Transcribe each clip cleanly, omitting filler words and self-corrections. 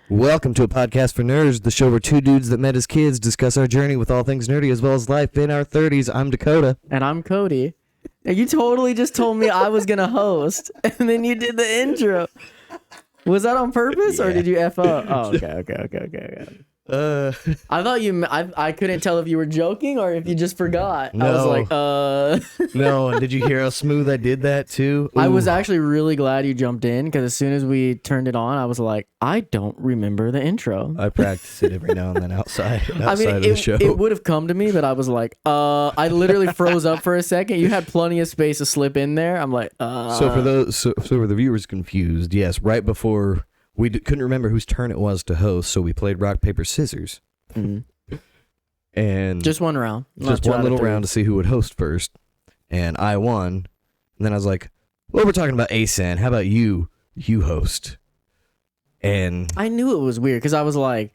Welcome to a podcast for nerds, the show where two dudes that met as kids discuss our journey with all things nerdy as well as life in our 30s. I'm Dakota. And I'm Cody. And you totally just told me I was going to host, and then you did the intro. Was that on purpose, or did you F up? Oh, okay. I thought I couldn't tell if you were joking or if you just forgot. No. I was like, No, and did you hear how smooth I did that too? I was Ooh. actually really glad you jumped in, because as soon as we turned it on, I was like, I don't remember the intro. I practice it every now and then outside of I mean, the show. it would have come to me, but I was like, I literally froze up for a second. You had plenty of space to slip in there. I'm like, So for the viewers confused, yes, right before we couldn't remember whose turn it was to host, so we played rock paper scissors, Mhm. and Just one round. Not just two one out of little three. round to see who would host first, and I won. And then I was like, "Well, we're talking about ASAN. How about you host?" And I knew it was weird because I was like,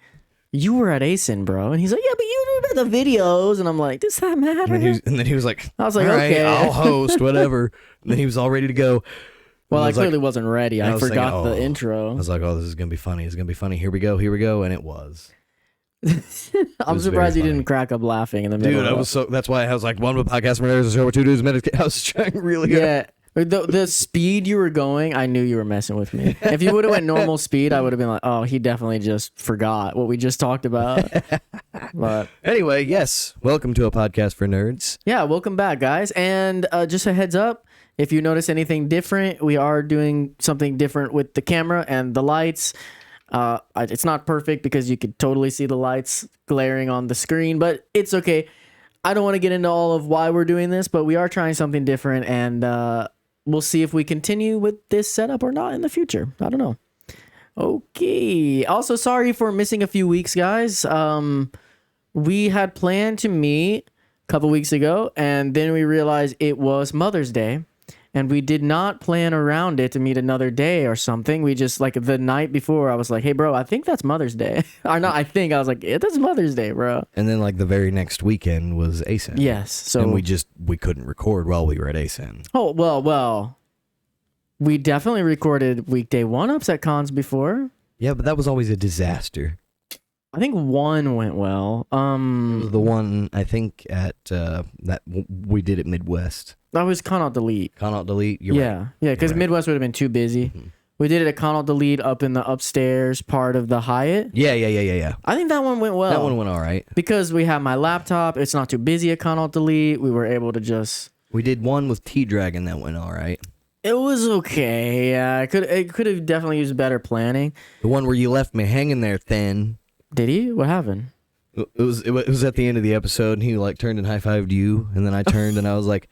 you were at ASIN, bro. And he's like, yeah, but you knew about the videos. And I'm like, does that matter? and then he was like, I was like, "All right, okay. I'll host, whatever." And then he was all ready to go. Well, And I was like- clearly wasn't ready. I I was forgot thinking, the I intro. was like, "Oh, this is gonna be funny. It's gonna be funny. Here we go. And it was. I'm was surprised very you funny. didn't crack up laughing in the middle. Dude, I was so. That's why I was like, "One with podcast for nerds, a show where two dudes met." I was trying really hard. Yeah. The speed you were going, I knew you were messing with me. If you would have went normal speed, I would have been like, oh, he definitely just forgot what we just talked about. But Anyway, yes, welcome to a podcast for nerds. yeah, welcome back, guys. And just a heads up, if you notice anything different, we are doing something different with the camera and the lights. It's not perfect because you could totally see the lights glaring on the screen, but it's okay. I don't want to get into all of why we're doing this, but we are trying something different, and we'll see if we continue with this setup or not in the future. I don't know. Okay. Also, sorry for missing a few weeks, guys. We had planned to meet a couple weeks ago, and then we realized it was Mother's Day, and we did not plan around it to meet another day or something. We just, like, the night before, I was like, hey, bro, I think that's Mother's Day. Or not, I was like, yeah, that's Mother's Day, bro. And then like the very next weekend was ASAN. Yes. So And we couldn't record while we were at ASAN. Oh, well. We definitely recorded weekday one-ups at cons before. Yeah, but that was always a disaster. I think one went well. It was the one I think at we did at Midwest. That was Con Out Delete. Con Out Delete. You're right. Yeah, because You're right. Midwest would have been too busy. Mhm. We did it at Con Out Delete up in the upstairs part of the Hyatt. Yeah. I think that one went well. That one went all right. Because we have my laptop. It's not too busy at Con Out Delete. We were able to just... We did one with T-Dragon that went all right. It was okay. Yeah, it could have definitely used better planning. The one where you left me hanging there thin. Did he? What happened? It was at the end of the episode, and he like turned and high-fived you, and then I turned and I was like,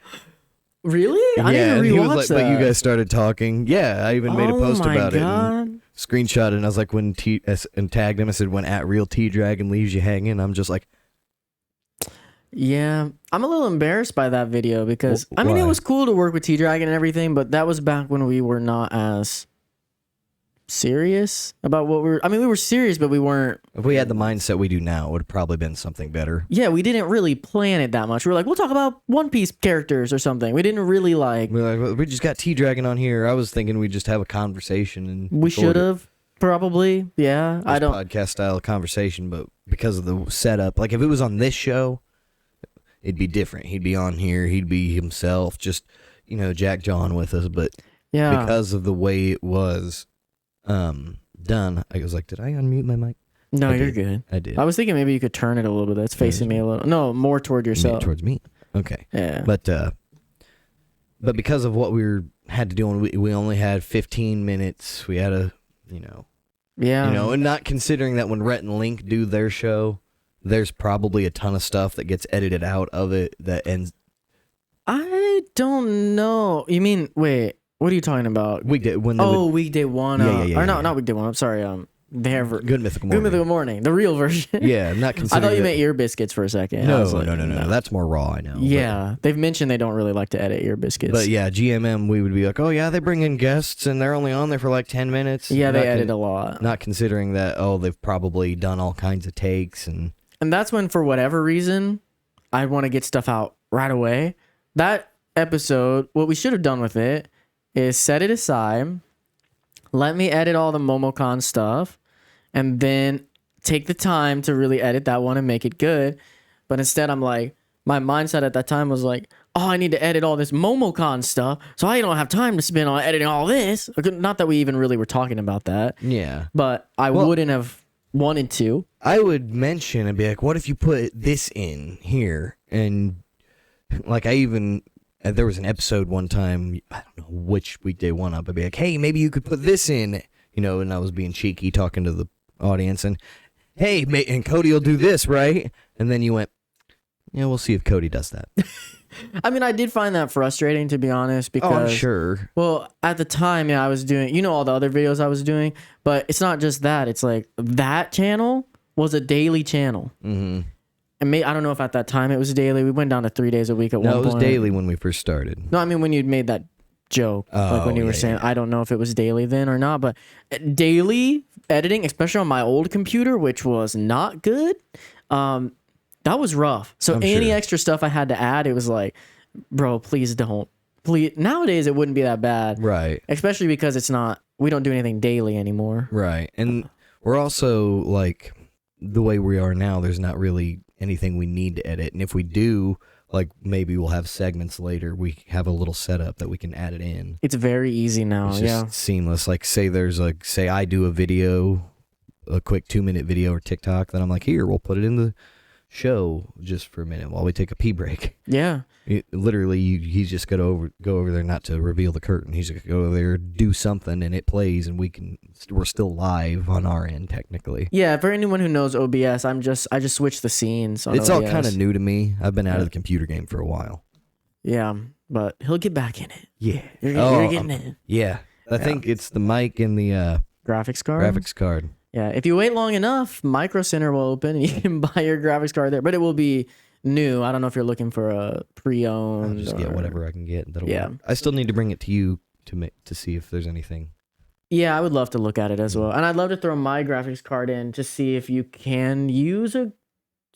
Really? I yeah, didn't and he was rewatch like, that. but you guys started talking. Yeah, I even made a post about it and screenshot it, and I was like, and tagged him, I said, when at real T-Dragon leaves you hanging, I'm just like, Yeah, I'm a little embarrassed by that video because, Why? it was cool to work with T-Dragon and everything, but that was back when we were not as serious about what we were serious, but we weren't. if we had the mindset we do now, it would have probably been something better. Yeah, we didn't really plan it that much. We were like, we'll talk about One Piece characters or something. We didn't really like. We're like, well, we just got T-Dragon on here. I was thinking we'd just have a conversation and We record should it. have probably. Yeah, I Just don't. podcast style conversation, but because of the setup, like if it was on this show, it'd be different. He'd be on here, he'd be himself, just Jack John with us. But Yeah, because of the way it was done, I was like, did I unmute my mic? no, I you're did. good. I did. I was thinking maybe you could turn it a little bit. It's facing me a little. No, more toward yourself. Towards me. Okay, Yeah. but because of what had to do, and we only had 15 minutes. We had a Yeah. and not considering that when Rhett and Link do their show, there's probably a ton of stuff that gets edited out of it that ends. I don't know. You mean, wait, what are you talking about? Weekday when they would, Weekday one. Yeah. Or no, not weekday one. I'm sorry. They have Good Mythical Good Morning. Mythical Morning, the real version. Yeah, not I considering. thought you that- meant ear biscuits for a second. I No, was like, no. That's more raw. I know. Yeah, they've mentioned they don't really like to edit ear biscuits. But yeah, GMM, we would be like, oh yeah, they bring in guests and they're only on there for like 10 minutes. yeah, they Not edit a lot. Not considering that, they've probably done all kinds of takes and. And that's when, for whatever reason, I want to get stuff out right away. That episode, what we should have done with it is set it aside, let me edit all the MomoCon stuff, and then take the time to really edit that one and make it good. But instead, I'm like, my mindset at that time was like, oh, I need to edit all this MomoCon stuff, so I don't have time to spend on editing all this. Not that we even really were talking about that, Yeah. but I wouldn't have wanted to. I would mention and be like, what if you put this in here? And like there was an episode one time, I don't know which weekday one up, I'd be like, hey, maybe you could put this in, and I was being cheeky talking to the audience and, hey, mate, and Cody will do this, right? And then you went, yeah, we'll see if Cody does that. I mean, I did find that frustrating, to be honest, because Oh, I'm sure. well, at the time, yeah, I was doing, all the other videos I was doing, but it's not just that. It's like that channel was a daily channel. Mm-hmm. And I don't know if at that time it was daily. We went down to 3 days a week at one No, point. it was daily when we first started. No, I mean when you made that joke, like when you were yeah, saying, yeah. I don't know if it was daily then or not, but daily editing, especially on my old computer, which was not good, that was rough. So I'm any sure. extra stuff I had to add, it was like, bro, please don't. Please. Nowadays, it wouldn't be that bad, Right. especially because we don't do anything daily anymore. Right. And we're also like the way we are now, there's not really anything we need to edit. And if we do, like maybe we'll have segments later. We have a little setup that we can add it in. It's very easy now. It's just seamless. Like say I do a video, a quick 2-minute video or TikTok, then I'm like, here, we'll put it in the show just for a minute while we take a pee break. Yeah. He's just gonna go over there, not to reveal the curtain. He's gonna go over there, do something, and it plays, and we're still live on our end technically. Yeah. For anyone who knows OBS, I just switched the scenes on It's all OBS. kind of new to me. I've been out of the computer game for a while. Yeah, but he'll get back in it. Yeah. You're getting it. Yeah. I think it's the mic and the Graphics card. graphics card. Yeah, if you wait long enough, Micro Center will open and you can buy your graphics card there. But it will be new. I don't know if you're looking for a pre-owned. I'll just get whatever I can get. That'll Yeah. work. I still need to bring it to you to see if there's anything. Yeah, I would love to look at it as well. And I'd love to throw my graphics card in to see if you can use a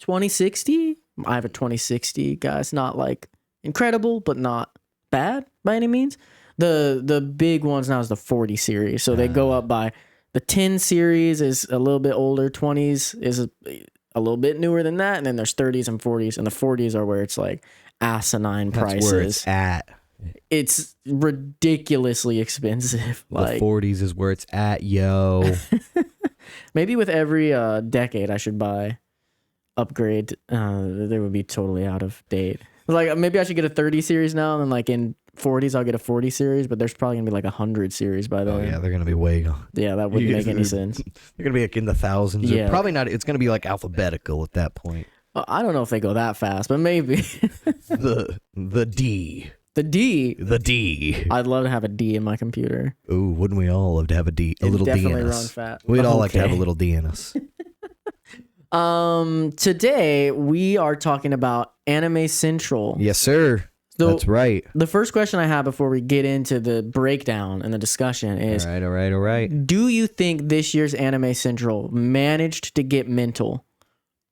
2060. I have a 2060, guys. Not like incredible, but not bad by any means. The big ones now is the 40 series. So they go up by the 10 series is a little bit older, 20s is a little bit newer than that, and then there's 30s and 40s, and the 40s are where it's like asinine prices. That's where it's at. It's ridiculously expensive. The 40s is where it's at, yo. Maybe with every decade I should upgrade. They would be totally out of date. Like maybe I should get a 30 series now, and then like in 40s I'll get a 40 series, but there's probably gonna be like 100 series by then. Oh yeah, they're gonna be way gone. Yeah, that wouldn't make any sense. They're gonna be like in the thousands. Yeah. Probably not. It's gonna be like alphabetical at that point. I don't know if they go that fast, but maybe. The D. The D. The D. I'd love to have a D in my computer. Ooh, wouldn't we all love to have a D? A little D definitely in run us. fat. We'd all like to have a Okay. little D in us. Today we are talking about Anime Central. Yes, sir. So That's right. the first question I have before we get into the breakdown and the discussion is, All right. do you think this year's Anime Central managed to get mental?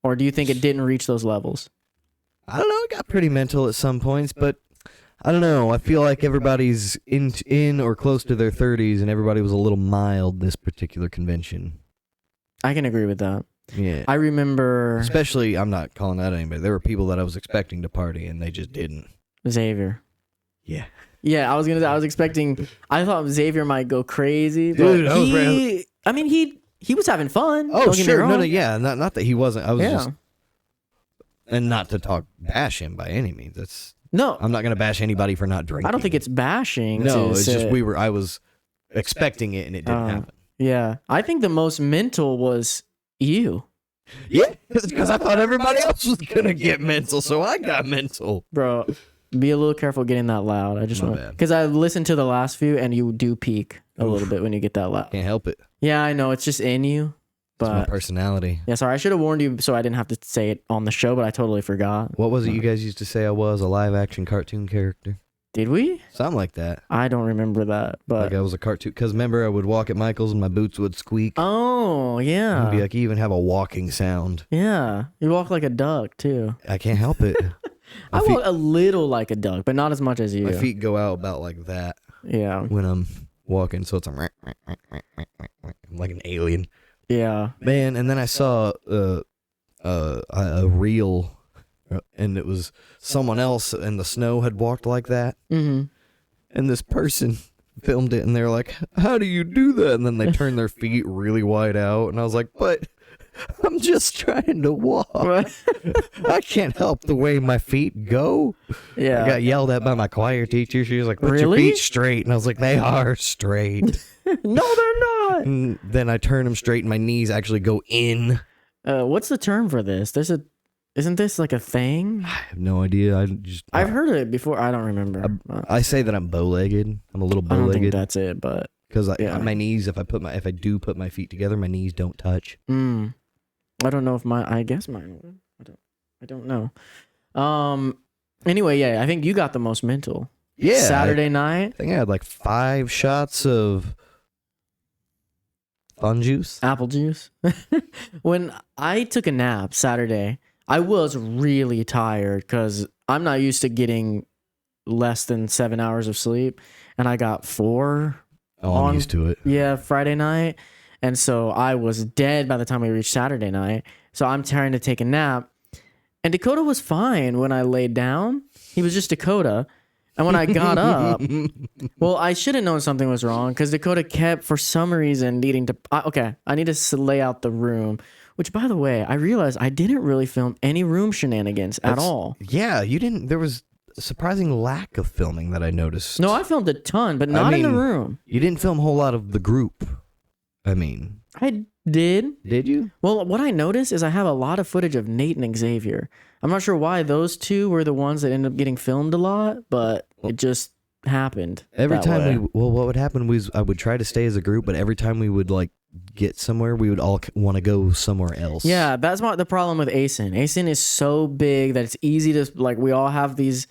Or do you think it didn't reach those levels? I don't know. It got pretty mental at some points, but I don't know. I feel like everybody's in or close to their 30s, and everybody was a little mild this particular convention. I can agree with that. Yeah. I remember Especially, I'm not calling out anybody. There were people that I was expecting to party, and they just didn't. Xavier. Yeah. Yeah, I was expecting, I thought Xavier might go crazy. But Dude, I was ready. I mean, he was having fun. Oh, don't get me sure. wrong. No, yeah. Not that he wasn't. I was Yeah. just. And not to bash him by any means. No, I'm not going to bash anybody for not drinking. I don't think it's bashing. No, to it's just say- I was expecting it, and it didn't happen. Yeah, I think the most mental was you, Yeah, because I thought everybody else was gonna get mental, so I got mental. bro. Be a little careful getting that loud. I just My want bad. because I listened to the last few, and you do peak a little bit when you get that loud. Can't help it. Yeah, I know it's just in you, It's my but personality. yeah, sorry. I should have warned you so I didn't have to say it on the show, but I totally forgot. What was it you guys used to say I was? A live action cartoon character? Did we? Something like that. I don't remember that, but Like I was a cartoon. Because remember, I would walk at Michael's and my boots would squeak. oh And yeah, be like, you even have a walking sound. yeah. You walk like a duck too. I can't help it. I My feet, walk a little like a duck, but not as much as you. my feet go out about like that Yeah, when I'm walking, so it's like an alien. Yeah. Man, and then I saw a reel, and it was someone else in the snow had walked like that, Mm-hmm. and this person filmed it, and they're like, "How do you do that?" And then they turned their feet really wide out, and I was like, "But I'm just trying to walk. I can't help the way my feet go." Yeah. I got yelled at by my choir teacher. She was like, "Put your Really? feet straight," and I was like, "They are straight." No, they're not. And then I turn them straight, and my knees actually go in. What's the term for this? Isn't this like a thing? I have no idea. I've heard of it before. I don't remember. I say that I'm bow-legged. I'm a little I don't think bow-legged that's it, but because yeah. my knees. If I do put my feet together, my knees don't touch. I don't know if I guess mine would. I don't know. Anyway, yeah, I think you got the most mental. Yeah, Saturday night, I think I had like 5 shots of fun juice. apple juice. When I took a nap Saturday, I was really tired because I'm not used to getting less than 7 hours of sleep, and I got 4. Oh, I'm used to it. Yeah, Friday night. And so I was dead by the time we reached Saturday night. So I'm trying to take a nap. And Dakota was fine when I laid down. He was just Dakota. And when I got up, well, I should have known something was wrong because Dakota kept, for some reason, needing to. I need to lay out the room. Which, by the way, I realized I didn't really film any room shenanigans at all. Yeah, you didn't. There was a surprising lack of filming that I noticed. No, I filmed a ton, but not in the mean, room. You didn't film a whole lot of the group. I mean, I did. Did you? Well, what I noticed is I have a lot of footage of Nate and Xavier. I'm not sure why those two were the ones that ended up getting filmed a lot, but it just happened. Every that time way. what would happen was I would try to stay as a group, but every time we would like get somewhere, we would all want to go somewhere else. Yeah, that's the problem with ASIN. ASIN is so big that it's easy to, like, we all have these.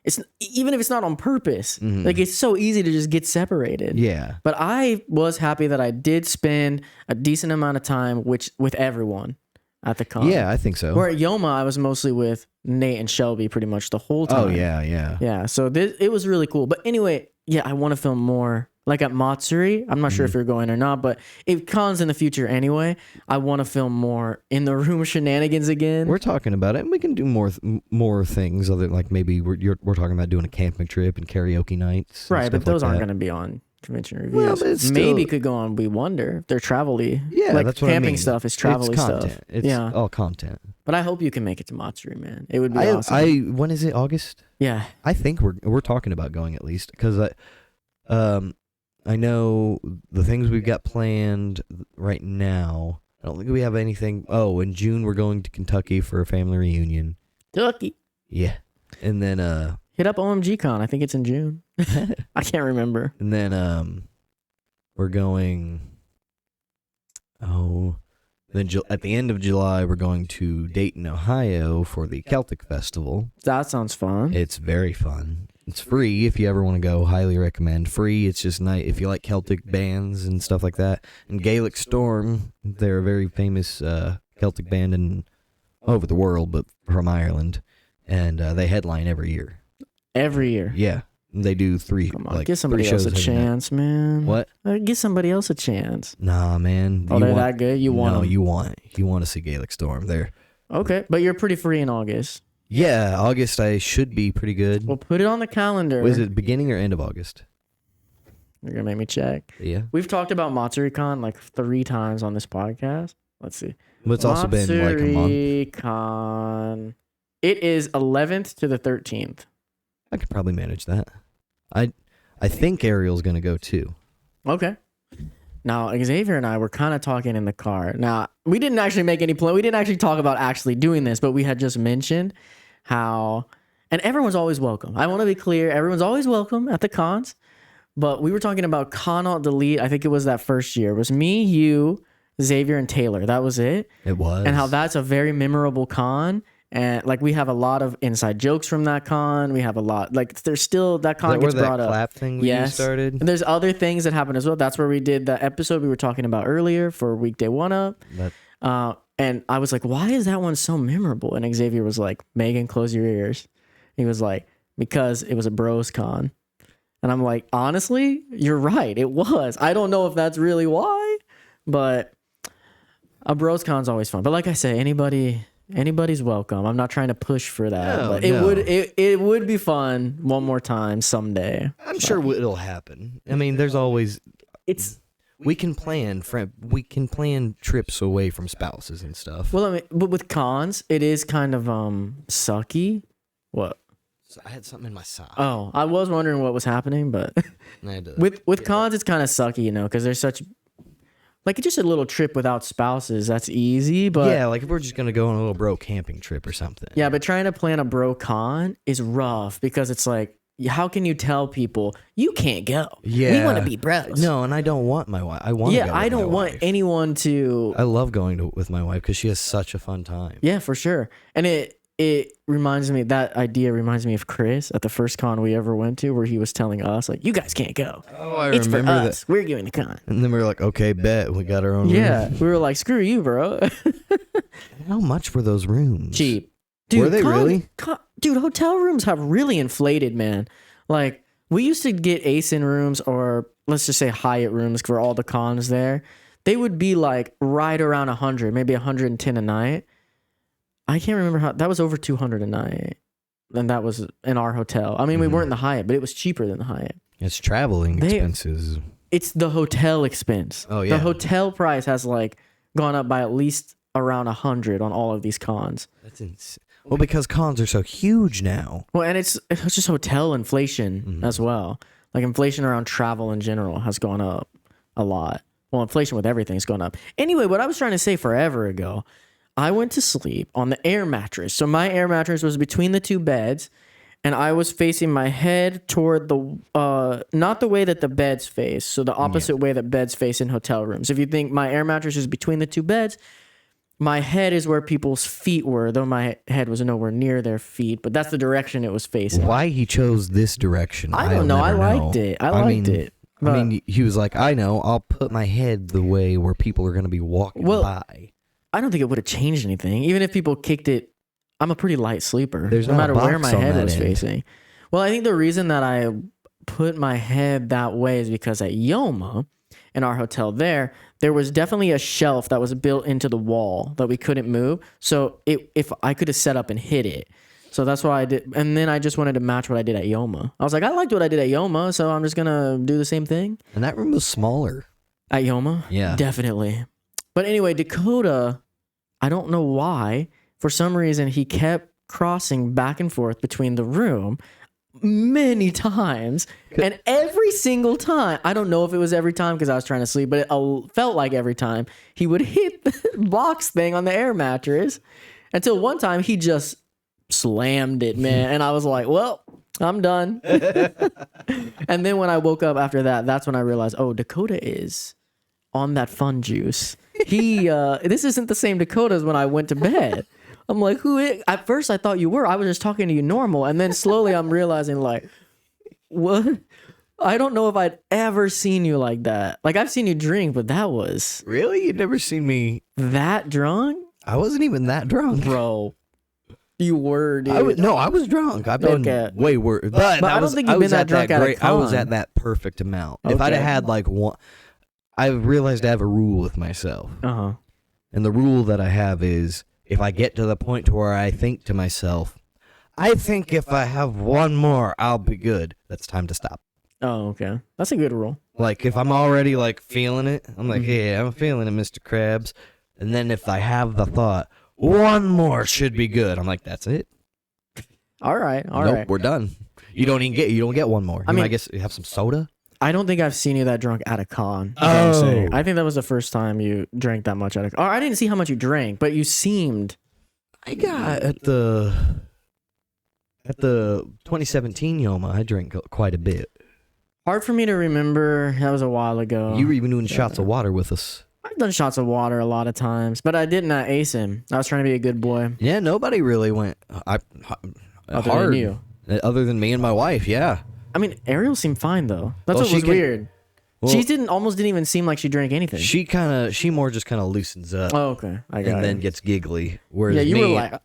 It's even if it's not on purpose, like it's so easy to just get separated. Yeah. But I was happy that I did spend a decent amount of time with everyone at the con. Yeah, I think so. Where at Yoma, I was mostly with Nate and Shelby pretty much the whole time. Oh yeah, yeah. Yeah, so it was really cool. But anyway, yeah, I want to film more. Like at Matsuri, I'm not sure if you're going or not, but if cons in the future anyway, I want to film more in the room shenanigans again. We're talking about it, and we can do more things. Other like maybe we're talking about doing a camping trip and karaoke nights. Right, but those like aren't that. going to be on convention Well, reviews. but it's Maybe still- could go on We Wonder. They're travel-y. Yeah, like that's what camping I mean. stuff is travel-y it's stuff. content. It's yeah, all content. but I hope you can make it to Matsuri, man. It would be awesome. When is it? August? Yeah. I think we're talking about going at least because I know the things we've got planned right now. I don't think we have anything. Oh, in June we're going to Kentucky for a family reunion. Kentucky. Yeah, and then Hit up OMG Con. I think it's in June. I can't remember. and then we're going. Oh, then at the end of July we're going to Dayton, Ohio for the Celtic Festival. That sounds fun. It's very fun. It's free if you ever want to go. Highly recommend. Free. It's just nice if you like Celtic bands and stuff like that. And Gaelic Storm, they're a very famous Celtic band all over the world, but from Ireland, and they headline every year. Every year. Yeah, they do 3. Come on, like, give 3 somebody else shows a every night. chance, man. What? Give somebody else a chance. Nah, man. Oh, they're that good? You want No, them? you want to see Gaelic Storm. They're Okay, but you're pretty free in August. yeah. August I should be pretty good. Well, put it on the calendar. Was it beginning or end of August? You're going to make me check. Yeah. We've talked about MatsuriCon like 3 times on this podcast. Let's see. But it's also been like a month. MatsuriCon. It is 11th to the 13th. I could probably manage that. I think Ariel's gonna go too. Okay. Now, Xavier and I were kind of talking in the car. Now, we didn't actually make any plan. We didn't actually talk about actually doing this, but we had just mentioned how, and everyone's always welcome. I want to be clear. Everyone's always welcome at the cons, but we were talking about Con Alt Delete. I think it was that first year. It was me, you, Xavier, and Taylor. That was it. It was. And how that's a very memorable con. And like we have a lot of inside jokes from that con. We have a lot, like there's still that con Is that gets where brought that up. clap thing we started? And there's other things that happen as well. That's where we did the episode we were talking about earlier for Weekday One Up. And I was like, why is that one so memorable? And Xavier was like, Megan, close your ears. He was like, because it was a bros con. And I'm like, honestly, you're right. It was. I don't know if that's really why, but A bros con's always fun, but like I say, anybody's welcome. I'm not trying to push for that, No, but no. it would be fun one more time someday. I'm sure it'll happen. I mean, there's always It's we can plan trips away from spouses and stuff. well, I mean, but with cons, it is kind of sucky. What? So I had something in my sock. Oh, I was wondering what was happening, but And I had to with cons, it's kind of sucky, you know, because there's such like just a little trip without spouses. That's easy, but yeah, like if we're just gonna go on a little bro camping trip or something. yeah, but trying to plan a bro con is rough because it's like, how can you tell people you can't go? Yeah. We want to be bros. No, and I don't want my wife. I want. Yeah, go I with my don't want wife. anyone to. I love going with my wife because she has such a fun time. Yeah, for sure. And it reminds me, that idea reminds me of Chris at the first con we ever went to, where he was telling us like, you guys can't go. Oh, I It's for remember that. us. We're giving the con. And then we were like, okay, bet we got our own. Yeah, room. we were like, screw you, bro. How much were those rooms? Cheap. Were they really? Dude, hotel rooms have really inflated, man. Like, we used to get ASIN rooms, or let's just say Hyatt rooms for all the cons there. They would be like right around 100, maybe 110 a night. I can't remember how, that was over 200 a night. And that was in our hotel. I mean, we weren't in the Hyatt, but it was cheaper than the Hyatt. It's traveling expenses. It's the hotel expense. Oh, yeah. The hotel price has like gone up by at least around 100 on all of these cons. That's insane. Well, because cons are so huge now. Well, and it's just hotel inflation as well. Like inflation around travel in general has gone up a lot. Well, inflation with everything's gone up. Anyway, what I was trying to say forever ago, I went to sleep on the air mattress. So my air mattress was between the two beds, and I was facing my head toward the not the way that the beds face, so the opposite way that beds face in hotel rooms. If you think my air mattress is between the two beds, my head is where people's feet were, though my head was nowhere near their feet, but that's the direction it was facing. Why he chose this direction? I don't know. I liked it. I liked it. I mean, he was like, I know. I'll put my head the way where people are going to be walking by. I don't think it would have changed anything. Even if people kicked it, I'm a pretty light sleeper. There's no not a matter where box my on head that was end. facing. Well, I think the reason that I put my head that way is because at Yoma, in our hotel there was definitely a shelf that was built into the wall that we couldn't move. So if I could have set up and hit it. So that's why I did. And then I just wanted to match what I did at Yoma. I was like, I liked what I did at Yoma, so I'm just going to do the same thing. And that room was smaller. At Yoma? Yeah. Definitely. But anyway, Dakota, I don't know why, for some reason, he kept crossing back and forth between the room many times. And every single time, I don't know if it was every time because I was trying to sleep, but it felt like every time he would hit the box thing on the air mattress until one time he just slammed it, man. And I was like, well, I'm done. And then when I woke up after that, that's when I realized, oh, Dakota is on that fun juice. This isn't the same Dakota as when I went to bed. I'm like, at first I thought you were. I was just talking to you normal. And then slowly I'm realizing, like, what? I don't know if I'd ever seen you like that. Like, I've seen you drink, but that was Really? You'd never seen me. that drunk? I wasn't even that drunk. Bro, you were, dude. I was drunk. I've been Okay. way worse. But I don't think you've been that drunk at a I was con. at that perfect amount. If I'd have Okay. had like one, I realized I have a rule with myself. Uh-huh. And the rule that I have is if I get to the point to where I think to myself, I think if I have one more, I'll be good. That's time to stop. Oh, okay. That's a good rule. Like if I'm already like feeling it, I'm like, yeah, I'm feeling it, Mr. Krabs. And then if I have the thought, one more should be good, I'm like, that's it. All right. All Nope, right. we're done. You don't get one more. I mean- I guess you have some soda. I don't think I've seen you that drunk at a con. Oh. I think that was the first time you drank that much at a con. Or I didn't see how much you drank, but you seemed. I got at the 2017 Yoma, I drank quite a bit. Hard for me to remember. That was a while ago. You were even doing shots of water with us. I've done shots of water a lot of times, but I didn't at ASIN. I was trying to be a good boy. Yeah, nobody really went Other than hard. you. Other than me and my wife, yeah. I mean, Ariel seemed fine though. That's Well, what was weird. Well, She almost didn't even seem like she drank anything. she more just kind of loosens up Oh, okay. I got and it. then gets giggly. Whereas Yeah, you me, were like,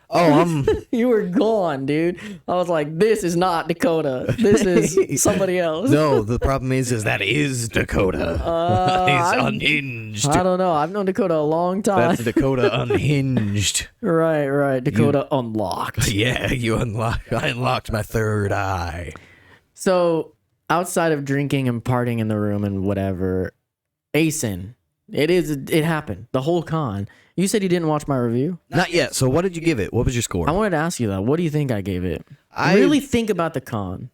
Oh, You were gone, dude. I was like, this is not Dakota. This is somebody else. no. The problem is that is Dakota. He's unhinged. I don't know. I've known Dakota a long time. That's Dakota unhinged. Right. Dakota unlocked. Yeah, I unlocked my third eye. So outside of drinking and partying in the room and whatever, Asen, it happened. The whole con. You said you didn't watch my review? Not yet. So what did you give it? What was your score? I wanted to ask you that. What do you think I gave it? I really think about the con.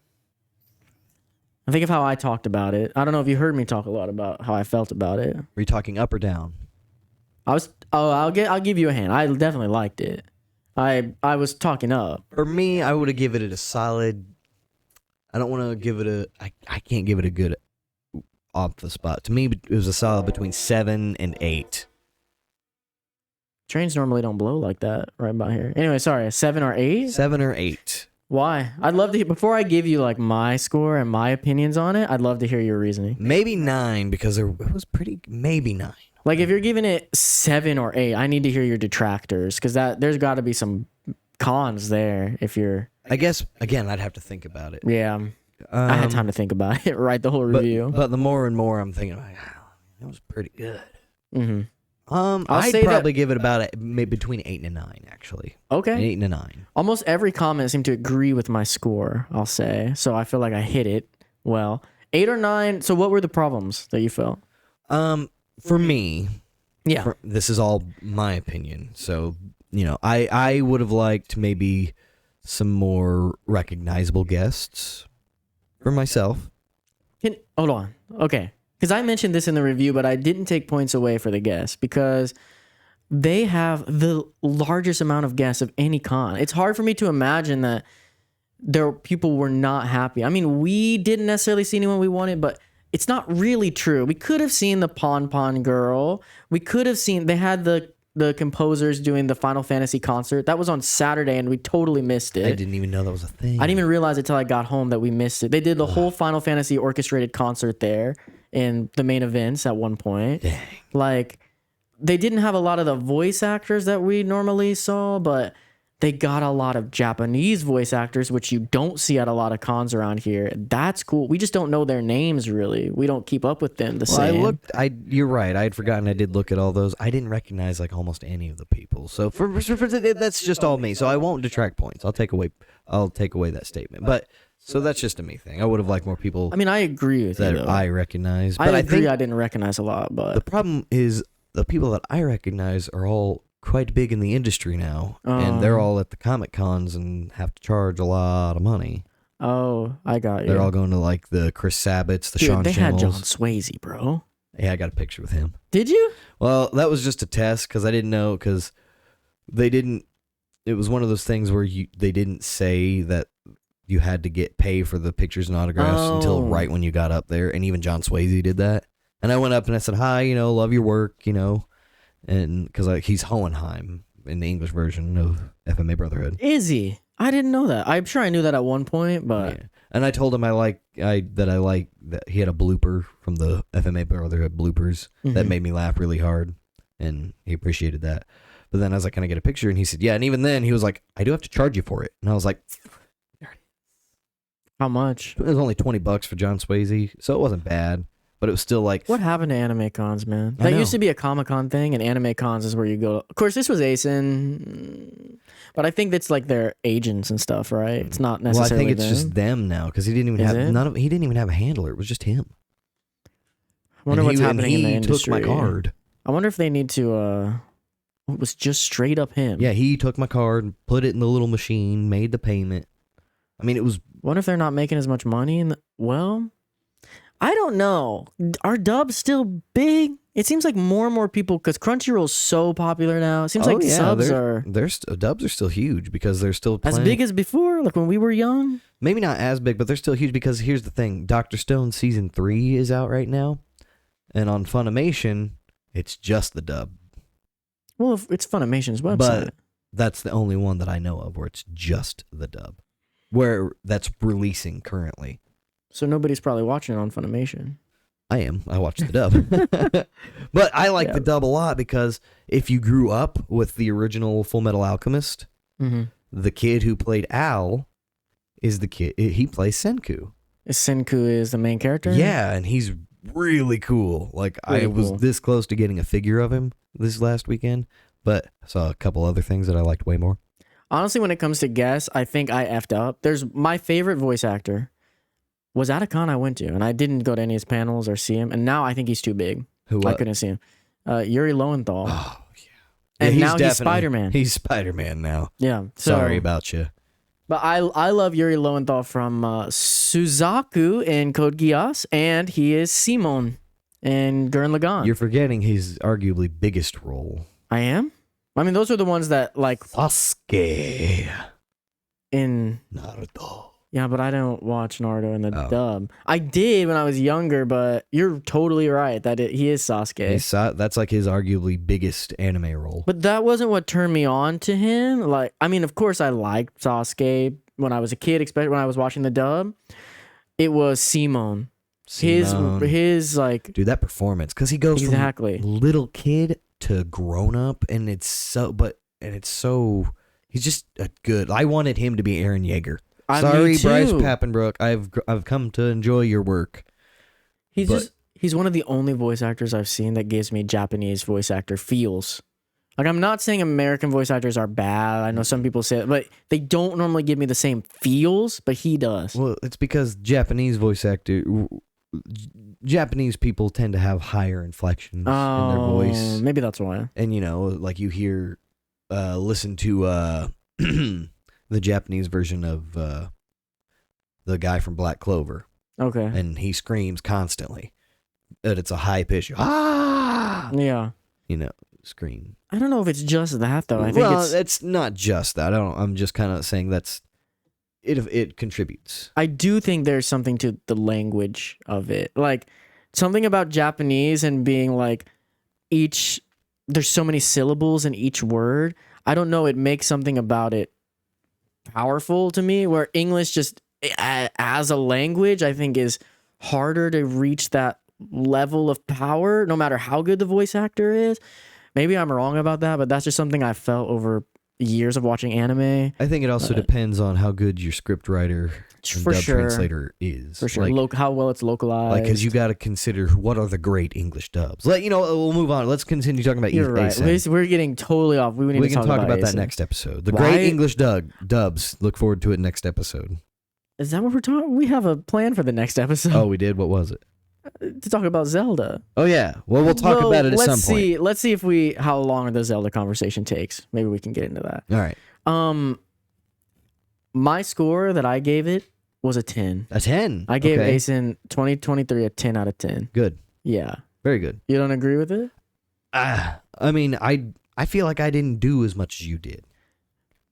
I think of how I talked about it. I don't know if you heard me talk a lot about how I felt about it. Were you talking up or down? I'll give you a hand. I definitely liked it. I was talking up. For me, I would have given it a solid. I don't want to give it a. I can't give it a good off the spot. To me, it was a solid between 7 and 8. Trains normally don't blow like that right about here. Anyway, sorry, 7 or 8? 7 or 8. Why? I'd love to hear, before I give you like my score and my opinions on it, I'd love to hear your reasoning. Maybe 9 because it was pretty. Maybe 9. Like if you're giving it 7 or 8, I need to hear your detractors because there's got to be some cons there. If you're, I guess again, I'd have to think about it. yeah, I had time to think about it. Write the whole review. But the more and more I'm thinking, like, it was pretty good. Mm-hmm. I'd probably give it about maybe between 8 and 9, actually. Okay. 8 and 9. Almost every comment seemed to agree with my score, I'll say. So I feel like I hit it well. 8 or 9. So what were the problems that you felt? For me, Yeah. this is all my opinion. So, I would have liked maybe some more recognizable guests for myself. Hold on. Okay. Because I mentioned this in the review, but I didn't take points away for the guests because they have the largest amount of guests of any con. It's hard for me to imagine that people were not happy. I mean, we didn't necessarily see anyone we wanted, but it's not really true. We could have seen the Pon Pon girl. We could have seen, they had the composers doing the Final Fantasy concert. That was on Saturday and we totally missed it. I didn't even know that was a thing. I didn't even realize it till I got home that we missed it. They did the whole Final Fantasy orchestrated concert there in the main events at one point. Dang. Like, they didn't have a lot of the voice actors that we normally saw, but they got a lot of Japanese voice actors, which you don't see at a lot of cons around here. That's cool. We just don't know their names, really. We don't keep up with them the same. You're right. I had forgotten I did look at all those. I didn't recognize like almost any of the people. So for that's just all me. So I won't detract points. I'll take away that statement. But so that's just a me thing. I would have liked more people I mean, I agree with you, that though. I recognize. I But agree think I didn't recognize a lot, but... the problem is the people that I recognize are all quite big in the industry now. And they're all at the Comic Cons and have to charge a lot of money. Oh, I got you. They're all going to like the Chris Sabat's, the Dude, Sean they had John Schimmels. Swayze, bro. Yeah, I got a picture with him. Did you? Well, that was just a test because I didn't know because they didn't. It was one of those things where they didn't say that you had to pay for the pictures and autographs until right when you got up there, and even John Swayze did that. And I went up and I said, "Hi, love your work, and because he's Hohenheim in the English version of FMA Brotherhood." Is he? I didn't know that. I'm sure I knew that at one point, but Yeah. And I told him that he had a blooper from the FMA Brotherhood bloopers that made me laugh really hard, and he appreciated that. But then I was like, "Can I get a picture?" And he said, "Yeah." And even then, he was like, "I do have to charge you for it." And I was like, how much? "It was only $20 for John Swayze, so it wasn't bad." But it was still like, What happened to anime cons, man? I That know. used to be a Comic-Con thing, and anime cons is where you go. Of course, this was Asen, but I think that's like their agents and stuff, right? It's not well, I necessarily think it's them. just them now because he didn't even Is have it? he didn't even have a handler. It was just him. I wonder And what's he- happening in the and he industry. took my card. I wonder if they need to. It was just straight up him. Yeah, he took my card, put it in the little machine, made the payment. I mean, it was. Wonder if they're not making as much money. Well, I don't know. Are dubs still big? It seems like more and more people, because Crunchyroll's so popular now. It seems like subs are dubs are still huge because they're still as playing. big as before, like when we were young. Maybe not as big, but they're still huge because here's the thing: Dr. Stone season 3 is out right now, and on Funimation, it's just the dub. Well, if it's Funimation's website. But that's the only one that I know of where it's just the dub, where that's releasing currently. So nobody's probably watching it on Funimation. I watch the dub. But I like the dub a lot because if you grew up with the original Full Metal Alchemist, Mm-hmm. The kid who played Al is the kid. He plays Senku. Senku is the main character? Yeah, and he's really cool. Like, Really I was cool. this close to getting a figure of him this last weekend, but I saw a couple other things that I liked way more. Honestly, when it comes to guests, I think I effed up. There's my favorite voice actor was at a con I went to, and I didn't go to any of his panels or see him, and now I think he's too big. Who? I couldn't see him. Yuri Lowenthal. Oh, yeah. And now he's definitely- Spider-Man. He's Spider-Man now. Yeah. So, Sorry about you. But I love Yuri Lowenthal from Suzaku in Code Geass, and he is Simon in Gurren Lagann. You're forgetting his arguably biggest role. I am? I mean, those are the ones that, like, Sasuke. in... Naruto. Yeah, but I don't watch Naruto in the Oh. dub. I did when I was younger, but you're totally right that he is Sasuke. That's like his arguably biggest anime role. But that wasn't what turned me on to him. Like, I mean, of course, I liked Sasuke when I was a kid, especially when I was watching the dub. It was Simon. Simone. His like Dude, that performance, because he goes exactly. from little kid to grown up, and it's so, he's just a good. I wanted him to be Aaron Yeager. Me Sorry, too. Bryce Papenbrook. I've come to enjoy your work. He's one of the only voice actors I've seen that gives me Japanese voice actor feels. Like, I'm not saying American voice actors are bad. I know some people say it, but they don't normally give me the same feels, but he does. Well, it's because Japanese people tend to have higher inflections in their voice. Maybe that's why. And, like you hear, listen to the Japanese version of the guy from Black Clover, Okay. and he screams constantly. But it's a high pitch, Yeah. Scream. I don't know if it's just that though. I think it's not just that. I'm just kind of saying it contributes. I do think there's something to the language of it. Like something about Japanese and being like there's so many syllables in each word. I don't know, it makes something about it powerful to me, where English just as a language I think is harder to reach that level of power no matter how good the voice actor is. Maybe I'm wrong about that, but that's just something I felt over years of watching anime. I think it also depends on how good your script writer and For dub sure. translator is. For sure. Like, How well it's localized. because you got to consider what are the great English dubs. We'll move on. Let's continue talking about You're right. ASEN. We're getting totally off. We We can can talk about that ASEN. next episode. The Why- great English dubs. Look forward to it next episode. Is that what we're talking? We have a plan for the next episode Oh, we did? What was it? to talk about Zelda. Oh, yeah. Well, we'll talk about it at some point. Let's see how long the Zelda conversation takes. Maybe we can get into that. All right. My score that I gave it was a 10. A 10. I gave Okay. ASEN 2023 a 10 out of 10. Good. Yeah. Very good. You don't agree with it? I mean, I feel like I didn't do as much as you did.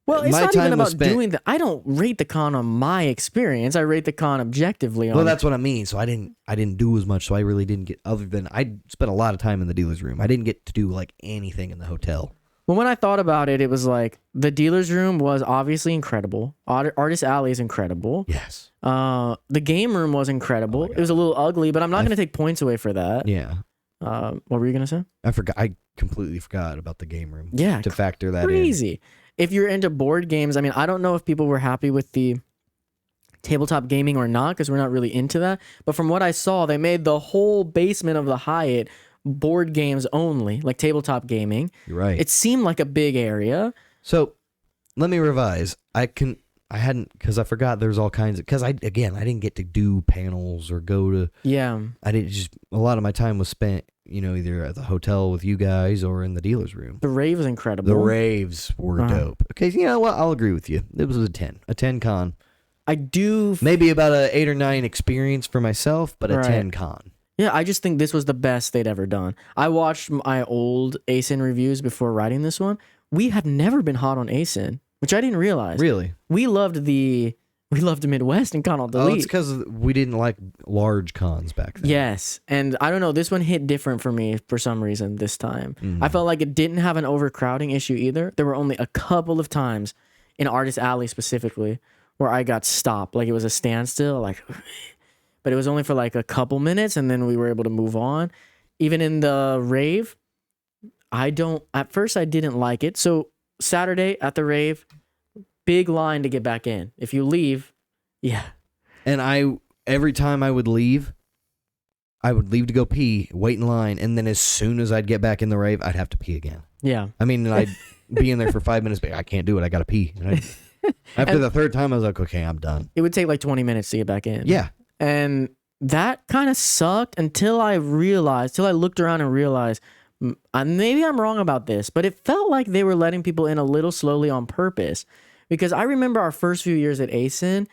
Well, it's My not time even was about spent- doing that. I don't rate the con on my experience. I rate the con objectively on Well, that's what I mean. So I didn't do as much. So I really didn't get, other than I spent a lot of time in the dealer's room. I didn't get to do like anything in the hotel. Well, when I thought about it, it was like the dealer's room was obviously incredible. Artist Alley is incredible. Yes. The game room was incredible. It was a little ugly, but I'm not going to take points away for that. Yeah. What were you going to say? I completely forgot about the game room. Yeah, To factor that in. crazy. If you're into board games, I mean, I don't know if people were happy with the tabletop gaming or not, because we're not really into that. But from what I saw, they made the whole basement of the Hyatt board games only, like tabletop gaming. You're right. It seemed like a big area. So let me revise. I hadn't, because I forgot there's all kinds of, because I didn't get to do panels or go to, Yeah. I didn't just, a lot of my time was spent, either at the hotel with you guys or in the dealer's room. The rave was incredible. The raves were Uh-huh. dope. Okay, you know what? I'll agree with you. It was a 10. A 10 con. I do. Maybe about a 8 or 9 experience for myself, but a Right. 10 con. Yeah, I just think this was the best they'd ever done. I watched my old ASIN reviews before writing this one. We have never been hot on ASIN, which I didn't realize. Really? We loved the Midwest and Con Alt Oh, Delete. it's because we didn't like large cons back then. Yes, and I don't know, this one hit different for me for some reason this time. Mm. I felt like it didn't have an overcrowding issue either. There were only a couple of times in Artist Alley specifically where I got stopped, like it was a standstill, like, but it was only for like a couple minutes, and then we were able to move on. Even in the rave, at first I didn't like it. So Saturday at the rave, big line to get back in. If you leave, yeah. And every time I would leave to go pee, wait in line, and then as soon as I'd get back in the rave, I'd have to pee again. Yeah. I mean, I'd be in there for 5 minutes, but I can't do it. I gotta pee. After the third time, I was like, okay, I'm done. It would take like 20 minutes to get back in. Yeah. And that kind of sucked until I looked around and realized, maybe I'm wrong about this, but it felt like they were letting people in a little slowly on purpose. Because I remember our first few years at ASIN,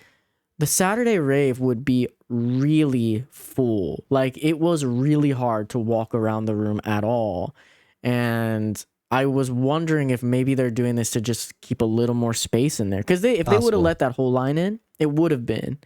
the Saturday rave would be really full. Like, it was really hard to walk around the room at all. And I was wondering if maybe they're doing this to just keep a little more space in there. Because if they would have let that whole line in, it would have been.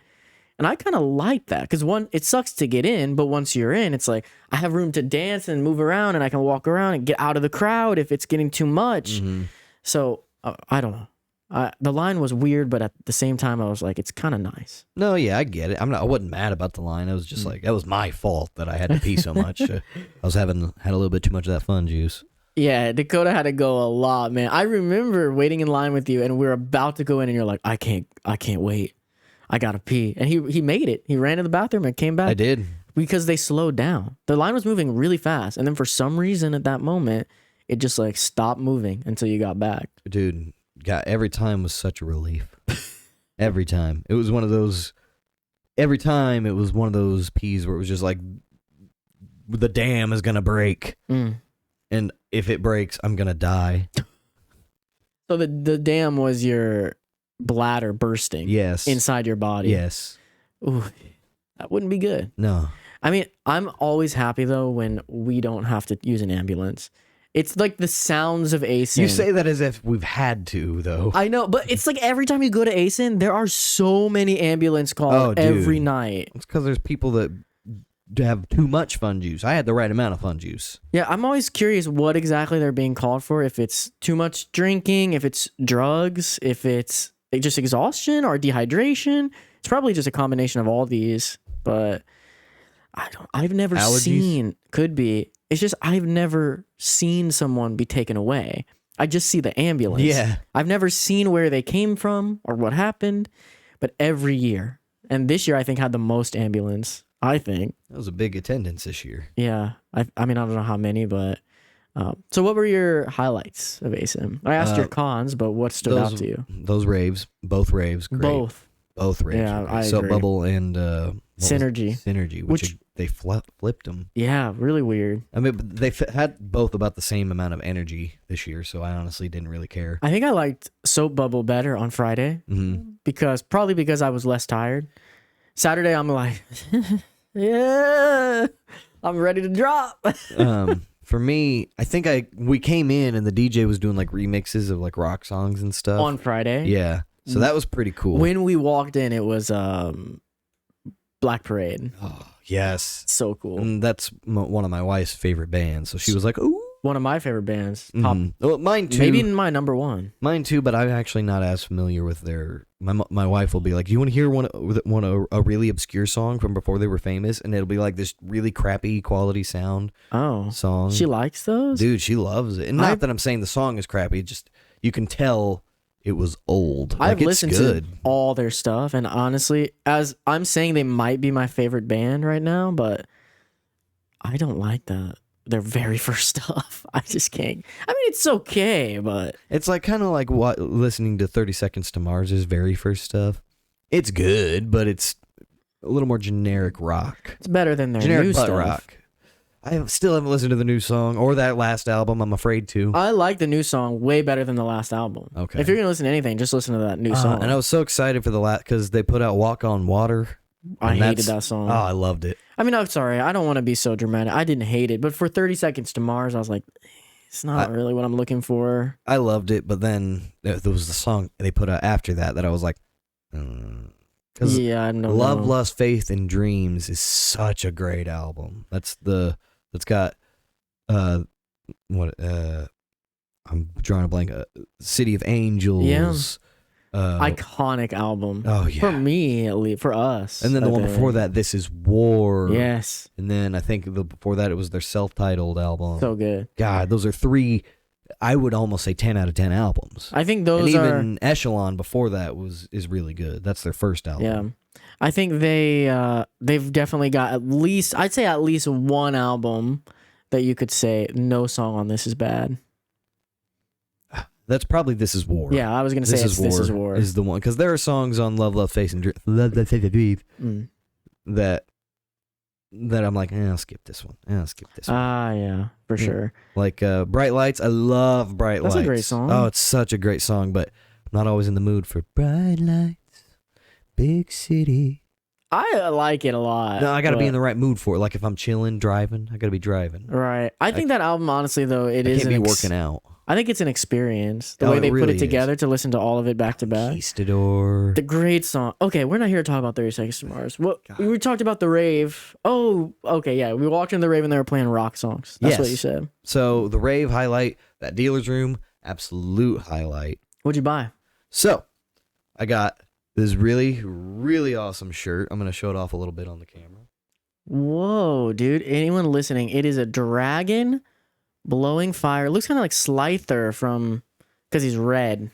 And I kind of like that because it sucks to get in, but once you're in, it's like I have room to dance and move around, and I can walk around and get out of the crowd if it's getting too much. Mm-hmm. So I don't know. The line was weird, but at the same time, I was like, it's kind of nice. No, yeah, I get it. I wasn't mad about the line. I was just like, that was my fault that I had to pee so much. I had a little bit too much of that fun juice. Yeah, Dakota had to go a lot, man. I remember waiting in line with you, and we were about to go in, and you're like, I can't wait. I gotta pee. And he made it. He ran to the bathroom and came back. I did. Because they slowed down. The line was moving really fast. And then for some reason at that moment, it just like stopped moving until you got back. Dude, every time was such a relief. Every time. It was one of those pees where it was just like, the dam is gonna break. And if it breaks, I'm gonna die. So the dam was your bladder bursting. Yes. Inside your body. Yes. Ooh, that wouldn't be good. No. I mean, I'm always happy though when we don't have to use an ambulance. It's like the sounds of ASIN. You say that as if we've had to, though. I know, but it's like every time you go to ASIN, there are so many ambulance calls every night. It's because there's people that have too much fun juice. I had the right amount of fun juice. Yeah, I'm always curious what exactly they're being called for. If it's too much drinking, if it's drugs, if it's just exhaustion or dehydration. It's probably just a combination of all these, but I've never seen, could be. It's just I've never seen someone be taken away. I just see the ambulance. Yeah. I've never seen where they came from or what happened, but every year. And this year I think had the most ambulance, I think. That was a big attendance this year. Yeah. I mean, I don't know how many, but so what were your highlights of ASIN? I asked your cons, but what stood out to you? Those raves, both raves, great. Both raves. Yeah, I Soap agree. Bubble and Synergy. which they flipped them. Yeah, really weird. I mean, they had both about the same amount of energy this year, so I honestly didn't really care. I think I liked Soap Bubble better on Friday because I was less tired. Saturday, I'm like, yeah, I'm ready to drop. For me, I think we came in and the DJ was doing like remixes of like rock songs and stuff On Friday. Yeah, so that was pretty cool. When we walked in, it was Black Parade. Oh, yes, So cool. and that's one of my wife's favorite bands. So she was like, "Ooh." One of my favorite bands. Top, Well, mine too. maybe my number one. Mine too, but I'm actually not as familiar with their. My wife will be like, "You want to hear a really obscure song from before they were famous?" And it'll be like this really crappy quality sound song. She likes those? Dude, she loves it. And not that I'm saying the song is crappy, just you can tell it was old. I've it's listened good. to all their stuff, and honestly, as I'm saying, they might be my favorite band right now, but I don't like their very first stuff. I just can't. I mean, it's okay, but It's like kind of like listening to 30 Seconds to Mars' very first stuff. It's good, but it's a little more generic rock. it's better than their Generic new butt stuff. rock. I still haven't listened to the new song or that last album. I'm afraid to. I like the new song way better than the last album. Okay. If you're gonna listen to anything, just listen to that new song. And I was so excited for the last because they put out "Walk on Water." I and hated that song. Oh, I loved it. I mean, I'm sorry. I don't want to be so dramatic. I didn't hate it, but for 30 Seconds to Mars, I was like, it's not really what I'm looking for. I loved it, but then there was the song they put out after that I was like, Yeah, I don't Love, know. Lust, Faith, and Dreams is such a great album. That's got I'm drawing a blank. City of Angels. Yeah. Iconic album. Oh yeah. For me, at least, for us. And then the I one think. before that, This Is War. Yes. And then I think before that it was their self-titled album. So good. God, those are three I would almost say 10 out of 10 albums. I think And those are. even Echelon before that is really good. That's their first album. Yeah. I think they've definitely got at least, I'd say at least one album that you could say no song on this is bad. That's probably This Is War. Yeah, I was gonna say This Is War. Is the one, because there are songs on Love, Love, Face and Love, Love, Face and Breathe that I'm like, I'll skip this one. I'll skip this one. Yeah, for sure. Like Bright Lights. I love Bright Lights. That's a great song. Oh, it's such a great song, but I'm not always in the mood for Bright Lights, Big City. I like it a lot. No, I got to be in the right mood for it. Like if I'm chilling, driving, I got to be driving. Right. I think that album, honestly, though, I can't be working out. I think it's an experience. The Oh, way it they put really it together to listen to all of it back to back. Conquistador. The great song. Okay, we're not here to talk about 30 Seconds to Mars. We talked about the rave. Oh, okay, yeah. We walked in the rave and they were playing rock songs. That's what you said. So the rave highlight, that dealer's room, absolute highlight. What'd you buy? So I got this really, really awesome shirt. I'm going to show it off a little bit on the camera. Whoa, dude. Anyone listening, it is a dragon blowing fire. It looks kind of like Slifer because he's red.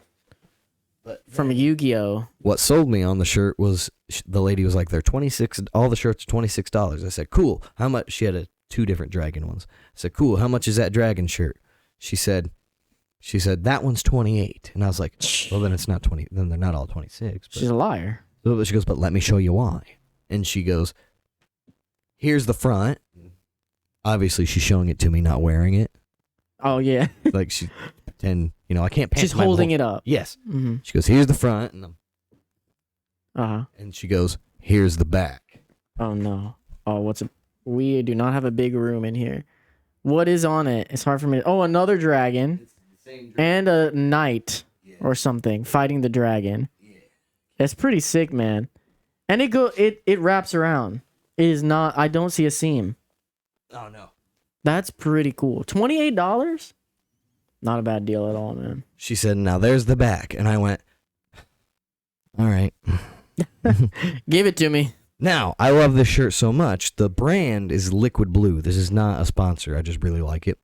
But from Yu-Gi-Oh. What sold me on the shirt was the lady was like, they're $26. All the shirts are $26. I said, cool. How much? She had two different dragon ones. I said, cool. How much is that dragon shirt? She said, that one's 28. And I was like, well, then it's not 20. Then they're not all 26. But. She's a liar. So she goes, but let me show you why. And she goes, here's the front. Obviously, she's showing it to me, not wearing it. Oh, yeah. Like she pretend, I can't pants. She's holding it up. Yes. Mm-hmm. She goes, here's the front. Uh-huh. And she goes, here's the back. Oh, no. Oh, we do not have a big room in here. What is on it? It's hard for me. Oh, another dragon. It's the same and a knight or something fighting the dragon. Yeah. That's pretty sick, man. And it wraps around. It is not. I don't see a seam. Oh, no. That's pretty cool. $28? Not a bad deal at all, man. She said, now there's the back. And I went, all right. Give it to me. Now, I love this shirt so much. The brand is Liquid Blue. This is not a sponsor. I just really like it.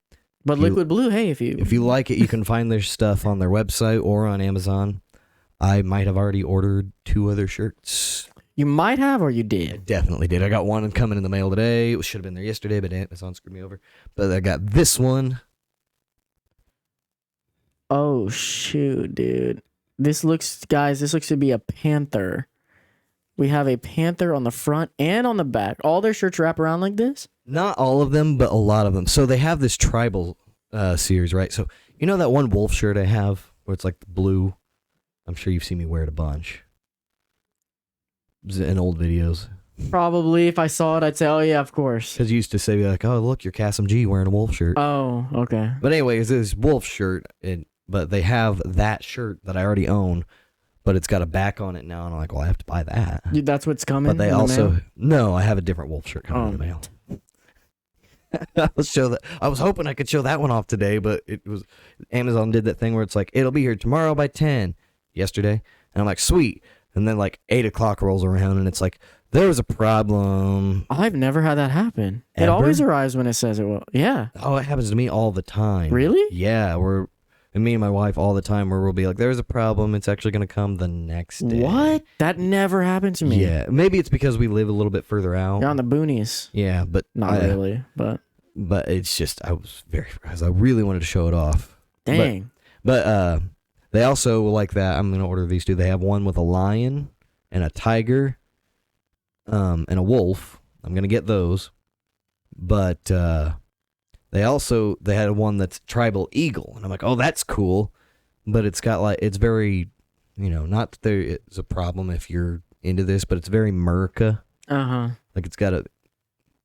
But Liquid Blue, hey, if you like it, you can find their stuff on their website or on Amazon. I might have already ordered 2 other shirts. You might have, or you I did. definitely did. I got one coming in the mail today. It should have been there yesterday, but Amazon screwed me over. But I got this one. Oh, shoot, dude. This looks to be a panther. We have a panther on the front and on the back. All their shirts wrap around like this? Not all of them, but a lot of them. So they have this tribal series, right? So you know that one wolf shirt I have where it's like the blue? I'm sure you've seen me wear it a bunch. In old videos. Probably. If I saw it, I'd say, oh, yeah, of course. Because you used to say, like, oh, look, you're Kasim G wearing a wolf shirt. Oh, okay. But anyways, this wolf shirt, but they have that shirt that I already own, but it's got a back on it now, and I'm like, well, I have to buy that. That's what's coming. But they in the also mail? no, I have a different wolf shirt coming in the mail. I'll show that. I was hoping I could show that one off today, but it was Amazon did that thing where it's like it'll be here tomorrow by 10. Yesterday, and I'm like, sweet. And then like 8:00 rolls around, and it's like there was a problem. I've never had that happen. Ever? It always arrives when it says it will. Yeah. Oh, it happens to me all the time. Really? Yeah, and me and my wife all the time where we'll be like, there's a problem. It's actually going to come the next day. What? That never happened to me. Yeah, maybe it's because we live a little bit further out. You're on the boonies. Yeah, but Not really, but it's just I really wanted to show it off. dang. But they also like that. I'm gonna order these two. They have one with a lion and a tiger, and a wolf. I'm gonna get those. But they had one that's tribal eagle, and I'm like, oh, that's cool. But it's got it's very, not that there is a problem if you're into this, but it's very Merca. Like it's got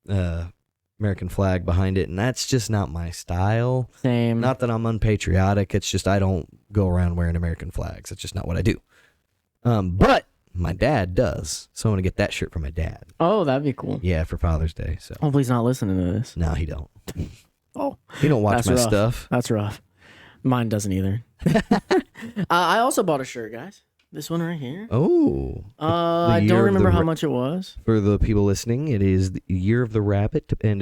a American flag behind it, and that's just not my style. Same. Not that I'm unpatriotic. It's just I don't go around wearing American flags. It's just not what I do. But my dad does, so I'm gonna get that shirt for my dad. Oh, that'd be cool. Yeah, for Father's Day. So Hopefully he's not listening to this. no, he don't. Oh, He don't watch That's my rough. stuff. that's rough. Mine doesn't either. I also bought a shirt, guys. This one right here. Oh, I Year don't of the remember how Ra- much it was. for the people listening, it is the Year of the Rabbit, and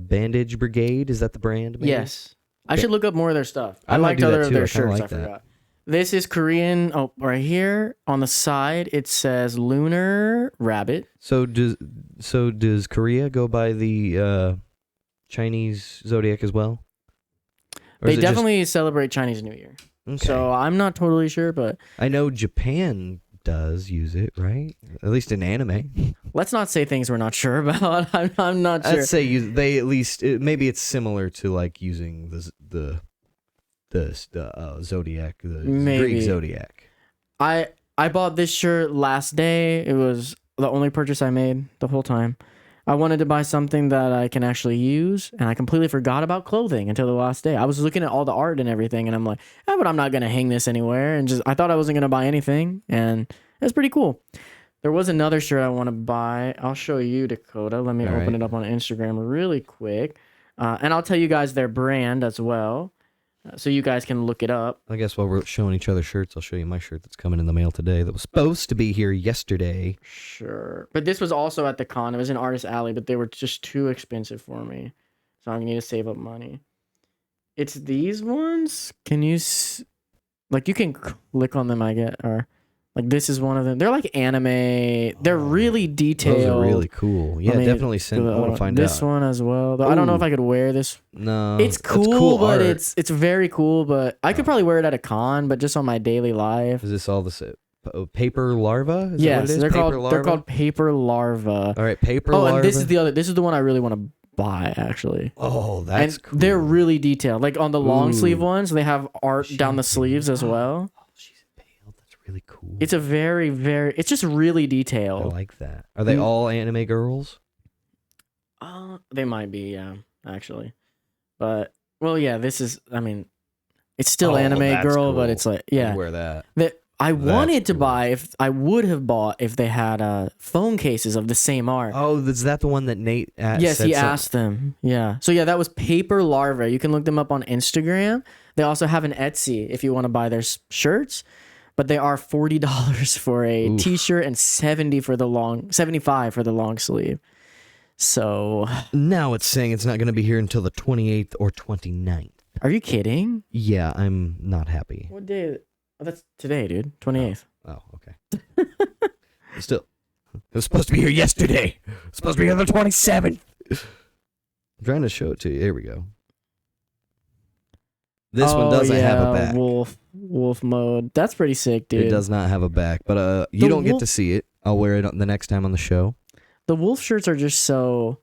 Bandage Brigade. Is that the brand? maybe? Yes. I should look up more of their stuff. I might liked do that other of too. their I kinda shirts. like I that. forgot. This is Korean. Oh, right here on the side it says Lunar Rabbit. So does Korea go by the Chinese zodiac as well? Or They is it just- definitely celebrate Chinese New Year. okay. So I'm not totally sure, but I know Japan does use it, right? At least in anime. let's not say things we're not sure about. I'm not sure. I'd say they at least maybe it's similar to like using the zodiac, the Maybe. Greek zodiac. I bought this shirt last day. It was the only purchase I made the whole time. I wanted to buy something that I can actually use, and I completely forgot about clothing until the last day. I was looking at all the art and everything, and I'm like, but I'm not gonna hang this anywhere. And just I thought I wasn't gonna buy anything, and it's pretty cool. There was another shirt I want to buy. I'll show you, Dakota. Let me All open right. it up on Instagram really quick, and I'll tell you guys their brand as well, so you guys can look it up. I guess while we're showing each other shirts, I'll show you my shirt that's coming in the mail today that was supposed to be here yesterday. Sure. But this was also at the con. It was in Artist Alley, but they were just too expensive for me. So I'm going to need to save up money. It's these ones. Can you... Like, you can click on them, I get. Or, like, this is one of them. They're like anime. They're really detailed. Those are really cool. Yeah, Let me definitely send. I want to find this out. one as well. Though I don't know if Ooh. I could wear this. No, It's that's cool, but art. it's very cool. But I could probably wear it at a con, but just on my daily life. Is this all the paper larva? Is that Yes, what it is? they're Paper called larva? paper larva. All right, paper Oh, larva. and this is the one I really want to buy actually. Oh, that's and cool. they're really detailed. Like on the long sleeve Ooh. ones, they have art down the She's sleeves as pale. well. Oh, she's pale. That's really cool. It's a very it's just really I detailed. like that. Are they all anime girls? They might be, yeah, actually. But well, yeah, this is. I mean, it's still Oh, anime that's girl, cool. but it's like I'd yeah. wear that. That I wanted to cool. buy if I would have bought if they had phone cases of the same art. Oh, is that the one that Nate Yes, said he some- asked them. Yeah. So yeah, that was Paper Larva. You can look them up on Instagram. They also have an Etsy if you want to buy their shirts, but they are $40 for a Oof. t-shirt and 75 for the long sleeve. So, Now it's saying it's not going to be here until the 28th or 29th. are you kidding? Yeah, I'm not happy. What day? Oh, that's today, dude. 28th. Oh, okay. Still, it was supposed to be here yesterday. It was supposed to be here the 27th. I'm trying to show it to you. Here we go. This one doesn't have a back. Wolf mode. That's pretty sick, dude. It does not have a back, but you The don't get wolf- to see it. I'll wear it the next time on the show. The wolf shirts are just so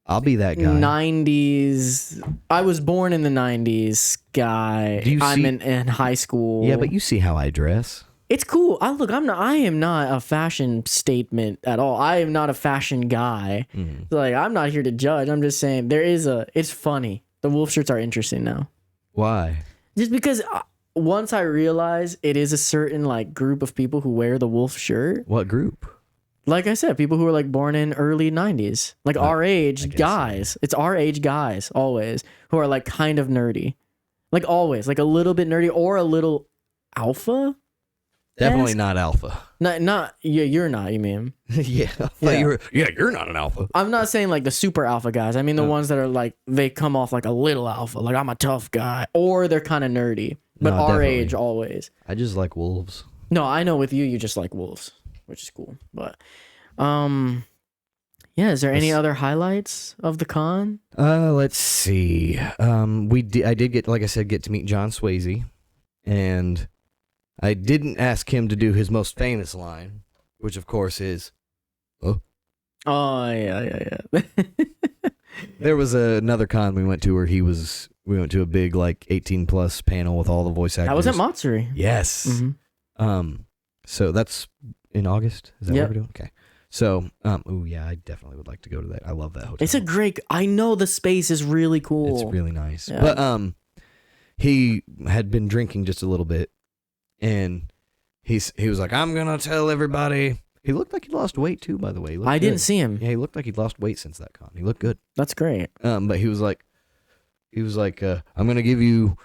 I'll be that guy. 90s. I was born in the 90s guy. Do you I'm see- in high school. Yeah, but you see how I dress. It's cool. I am not a fashion statement at all. I am not a fashion guy. Mhm. Like, I'm not here to judge. I'm just saying it's funny. The wolf shirts are interesting now. Why? Just because once I realize it is a certain like group of people who wear the wolf shirt. What group? Like I said, people who are like born in early 90s, like our age guess so. guys. It's our age guys always who are like kind of nerdy. Like always, like a little bit nerdy or a little alpha. Definitely Yes. not alpha. Not yeah, you're not, you mean. Yeah, I thought Yeah. you were. Yeah, you're not an alpha. I'm not saying like the super alpha guys. I mean the ones that are like they come off like a little alpha, like I'm a tough guy, or they're kind of nerdy. But No, our definitely. age always. I just like wolves. No, I know with you, you just like wolves, which is cool. But, yeah. Is there any other highlights of the con? Let's see. I did get, like I said, get to meet John Swayze, and I didn't ask him to do his most famous line, which of course is, "Oh." Oh yeah. There was another con we went to where we went to a big like 18 plus panel with all the voice actors. I was at Matsuri. Yes. Mm-hmm. So that's in August. Is that Yep. what we're doing? Okay. So, yeah, I definitely would like to go to that. I love that hotel. It's a great. I know the space is really cool. It's really nice. Yeah. But he had been drinking just a little bit, and he was like, "I'm gonna tell everybody." He looked like he lost weight too, by the way. He looked I didn't good. see him. Yeah, he looked like he'd lost weight since that con. He looked good. That's great. But he was like, "I'm gonna give you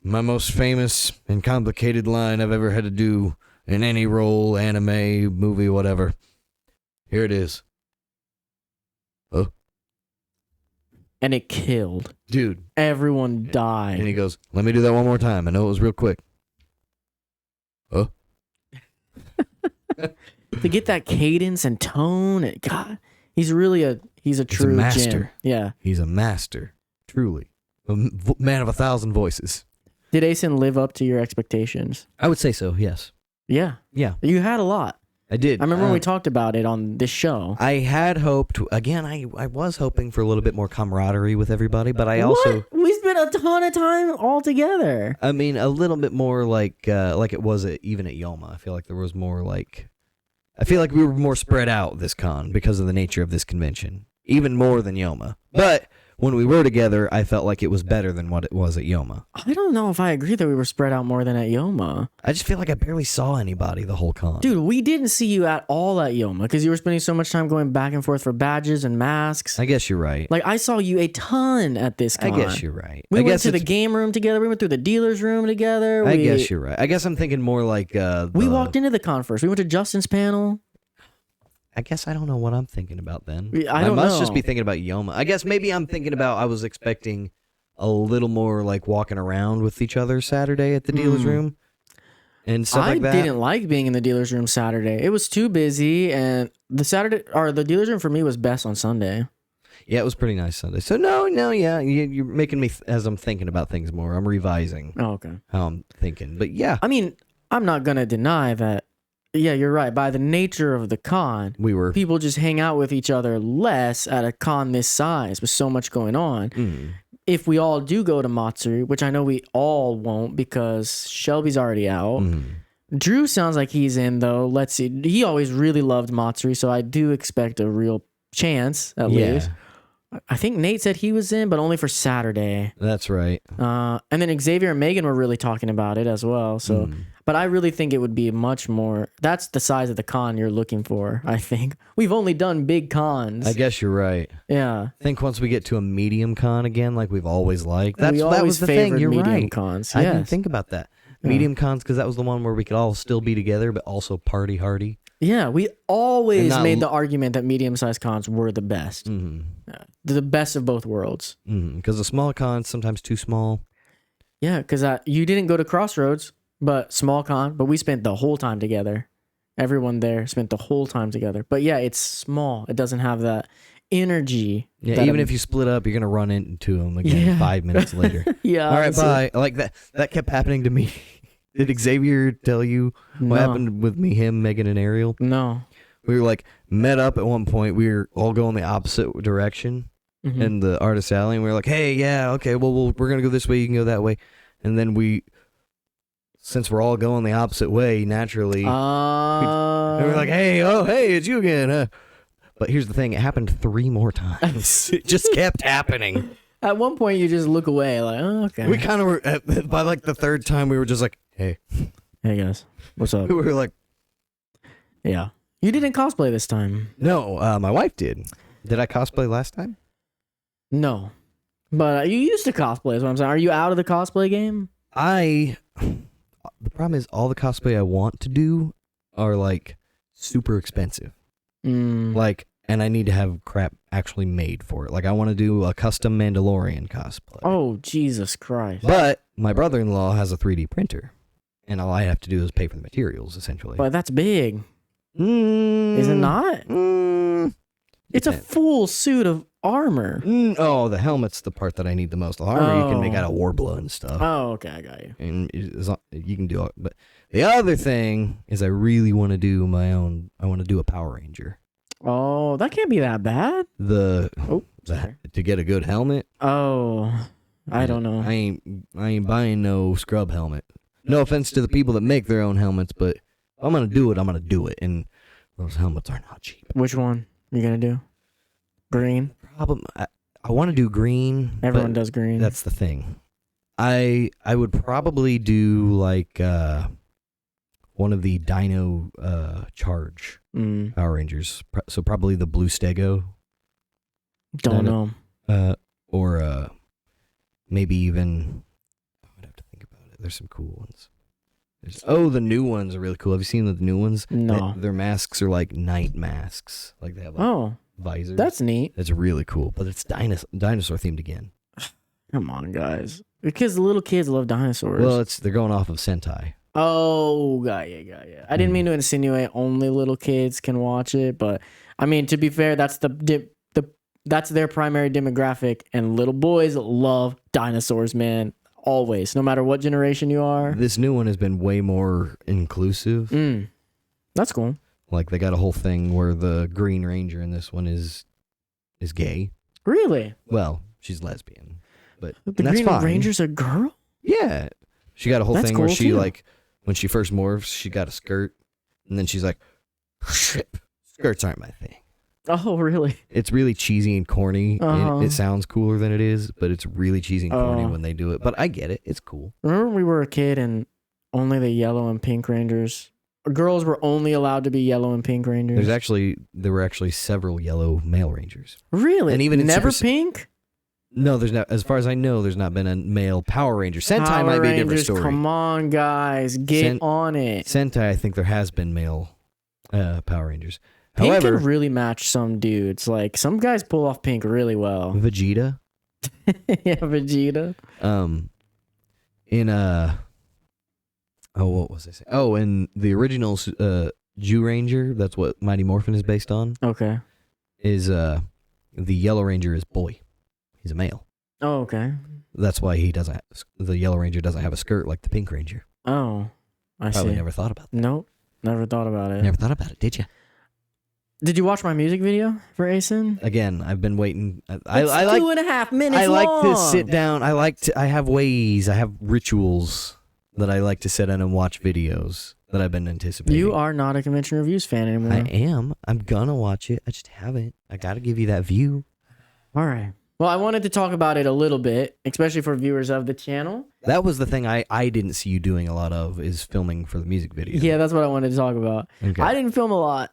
my most famous and complicated line I've ever had to do in any role, anime, movie, whatever. Here it is." Oh. and it killed. Dude. Everyone died. And he goes, let me do that one more time. I know it was real quick. Huh? To get that cadence and tone, God, he's a true master. Jim. Yeah. He's a master, truly. A man of 1,000 voices. Did Asen live up to your expectations? I would say so, yes. Yeah. Yeah, You had a lot. I did. I remember when we talked about it on this show. I had hoped, again, I was hoping for a little bit more camaraderie with everybody, but I also... What? We spent a ton of time all together. I mean, a little bit more like it was even at Yoma. I feel like there was more like... I feel like we were more spread out this con because of the nature of this convention. Even more than Yoma. But when we were together, I felt like it was better than what it was at Yoma. I don't know if I agree that we were spread out more than at Yoma. I just feel like I barely saw anybody the whole con. Dude, we didn't see you at all at Yoma because you were spending so much time going back and forth for badges and masks. I guess you're right. Like, I saw you a ton at this con. I guess you're right. We I went guess to the it's- game room together. We went through the dealer's room together. I guess you're right. I guess I'm thinking more like... We walked into the con first. We went to Justin's panel. I guess I don't know what I'm thinking about then. I don't must just know. be thinking about Yoma. I guess maybe I'm thinking about I was expecting a little more like walking around with each other Saturday at the dealer's room and stuff like that. I didn't like being in the dealer's room Saturday. It was too busy, and the dealer's room for me was best on Sunday. Yeah, it was pretty nice Sunday. So no, yeah, you're making me as I'm thinking about things more. I'm revising Oh, okay. how I'm thinking, but yeah, I mean, I'm not gonna deny that. Yeah, you're right. By the nature of the con, we were. people just hang out with each other less at a con this size with so much going on. Mm. If we all do go to Matsuri, which I know we all won't because Shelby's already out. Drew sounds like he's in though. Let's see. He always really loved Matsuri, so I do expect a real chance at least. I think Nate said he was in, but only for Saturday. That's right. And then Xavier and Megan were really talking about it as well. So, but I really think it would be much more. That's the size of the con you're looking for. I think we've only done big cons. I guess you're right. Yeah. I think once we get to a medium con again, like we've always liked, We that always was the favored thing. You're medium right. cons. I didn't Yes. think about that. Medium cons because that was the one where we could all still be together, but also party hardy. Yeah, we always And not made the argument that medium-sized cons were the best. The best of both worlds. Because the small cons sometimes too small. Yeah, because you didn't go to Crossroads, but small con, but we spent the whole time together. Everyone there spent the whole time together. But yeah, it's small. It doesn't have that energy. Yeah, that even if you split up, you're gonna run into them again 5 minutes later. Yeah. All right, that's it. bye. Like that. That kept happening to me. Did Xavier tell you what No. happened with me, him, Megan, and Ariel? No. We were like met up at one point. We were all going the opposite direction in the artist alley, and we were like, "Hey, yeah, okay, well, we're gonna go this way. You can go that way." And then since we're all going the opposite way, naturally, and we're like, "Hey, it's you again." Huh? But here's the thing: it happened 3 more times. It just kept happening. At one point, you just look away, like, oh, okay. We kind of were by like the 3rd time. We were just like, "Hey," Hey guys, what's up? we were like, Yeah. You didn't cosplay this time. "No, my wife did." Did I cosplay last time? No. But you used to cosplay, is what I'm saying. Are you out of the cosplay game? The problem is all the cosplay I want to do are like super expensive. Like, and I need to have crap actually made for it. Like, I want to do a custom Mandalorian cosplay. Oh, Jesus Christ. But my brother-in-law has a 3D printer, and all I have to do is pay for the materials, essentially. But that's big. Is it not? It's a full suit of armor. Oh, the helmet's the part that I need the most. The armor you can make out of Warblood and stuff. Oh, okay, I got you. And you can do it. But the other thing is I really want to do I want to do a Power Ranger. Oh, that can't be that bad. To get a good helmet. Oh, I don't know. I ain't buying no scrub helmet. No offense to the people that make their own helmets, but if I'm gonna do it, I'm gonna do it. And those helmets are not cheap. Which one you gonna do? Green? I want to do green. Everyone but does green. That's the thing. I would probably do like one of the Dino Charge Power Rangers. So probably the Blue Stego. Don't know. Or maybe even I would have to think about it. There's some cool ones. The new ones are really cool. Have you seen the new ones? No. Their masks are like night masks. Like they have like, visor. That's neat. It's really cool, but it's dinosaur themed again. Come on, guys. Because the little kids love dinosaurs. Well, they're going off of Sentai. Oh, got ya. I didn't mean to insinuate only little kids can watch it, but I mean, to be fair, that's that's their primary demographic, and little boys love dinosaurs, man. Always, no matter what generation you are. This new one has been way more inclusive. That's cool. Like they got a whole thing where the Green Ranger in this one is gay. Really? Well, she's lesbian, but The that's Green fine. Ranger's a girl? Yeah, she got a whole That's thing where cool, she too. like when she first morphs, she got a skirt, and then she's like, "Shit, skirts aren't my thing." Oh, really? It's really cheesy and corny. Uh-huh. It sounds cooler than it is, but it's really cheesy and corny Oh. when they do it. But I get it. It's cool. Remember when we were a kid and only the yellow and pink Rangers? Girls were only allowed to be yellow and pink Rangers. There were actually several yellow male rangers. Really? And even in never Super- pink? No, there's not. As far as I know, there's not been a male Power Ranger. Sentai Power might be a different Rangers, story. Come on, guys, get on it. Sentai, I think there has been male Power Rangers. Pink However, can really match some dudes. Like some guys pull off pink really well. Vegeta, Yeah, Vegeta. in what was I saying? Oh, in the original Jew Ranger, that's what Mighty Morphin is based on. Okay. Is the Yellow Ranger is boy. He's a male. Oh, okay. That's why the Yellow Ranger doesn't have a skirt like the Pink Ranger. Oh, I Probably see. never thought about that. Nope, never thought about it. Never thought about it, did you? Did you watch my music video for Asen? Again, I've been waiting. I It's like 2.5 minutes I like to long. sit down. I have ways. I have rituals that I like to sit down and watch videos that I've been anticipating. You are not a Convention Reviews fan anymore. I am. I'm gonna watch it. I just haven't. I gotta give you that view. All right. Well, I wanted to talk about it a little bit, especially for viewers of the channel. That was the thing I didn't see you doing a lot of, is filming for the music video. Yeah, that's what I wanted to talk about. Okay. I didn't film a lot.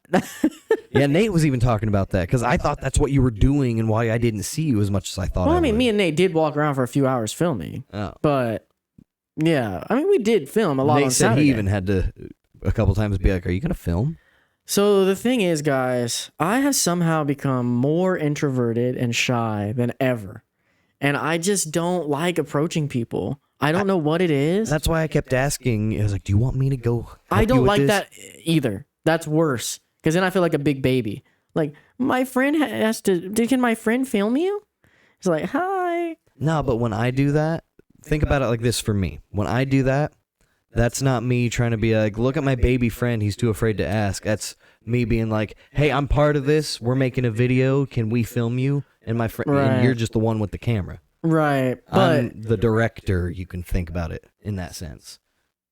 Yeah, Nate was even talking about that because I thought that's what you were doing and why I didn't see you as much as I thought. Well, I I mean, would. me and Nate did walk around for a few hours filming, Oh. but yeah, I mean, we did film a lot Nate on said Saturday. he even had to a couple times be like, "Are you gonna film?" So the thing is, guys, I have somehow become more introverted and shy than ever. And I just don't like approaching people. I don't know what it is. That's why I kept asking. I was like, "Do you want me to go?" help I you don't with like this?" that either. That's worse. Because then I feel like a big baby. Like, my friend has to... Can my friend film you? He's like, hi. No, but when I do that, think about it like this for me. When I do that, that's not me trying to be like, look at my baby friend, he's too afraid to ask. That's me being like, hey, I'm part of this. We're making a video. Can we film you? And my friend, Right. and you're just the one with the camera. Right. But I'm the director. You can think about it in that sense.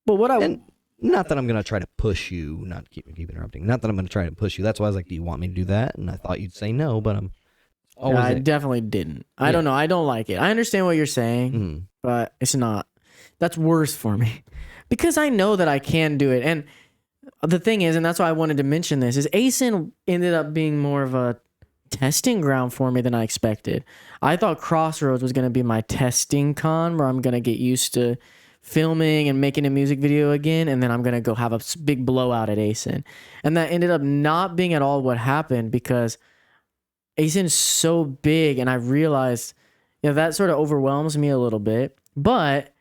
what I... And not that I'm going to try to push you, not keep interrupting. Not that I'm going to try to push you. That's why I was like, do you want me to do that? And I thought you'd say no, but I'm always I it. definitely didn't. I Yeah. don't know. I don't like it. I understand what you're saying, Mhm. but it's not. That's worse for me. Because I know that I can do it. And the thing is, and that's why I wanted to mention this, is ASIN ended up being more of a testing ground for me than I expected. I thought Crossroads was going to be my testing con where I'm going to get used to filming and making a music video again, and then I'm going to go have a big blowout at ASIN. And that ended up not being at all what happened because ASIN is so big, and I realized, that sort of overwhelms me a little bit. But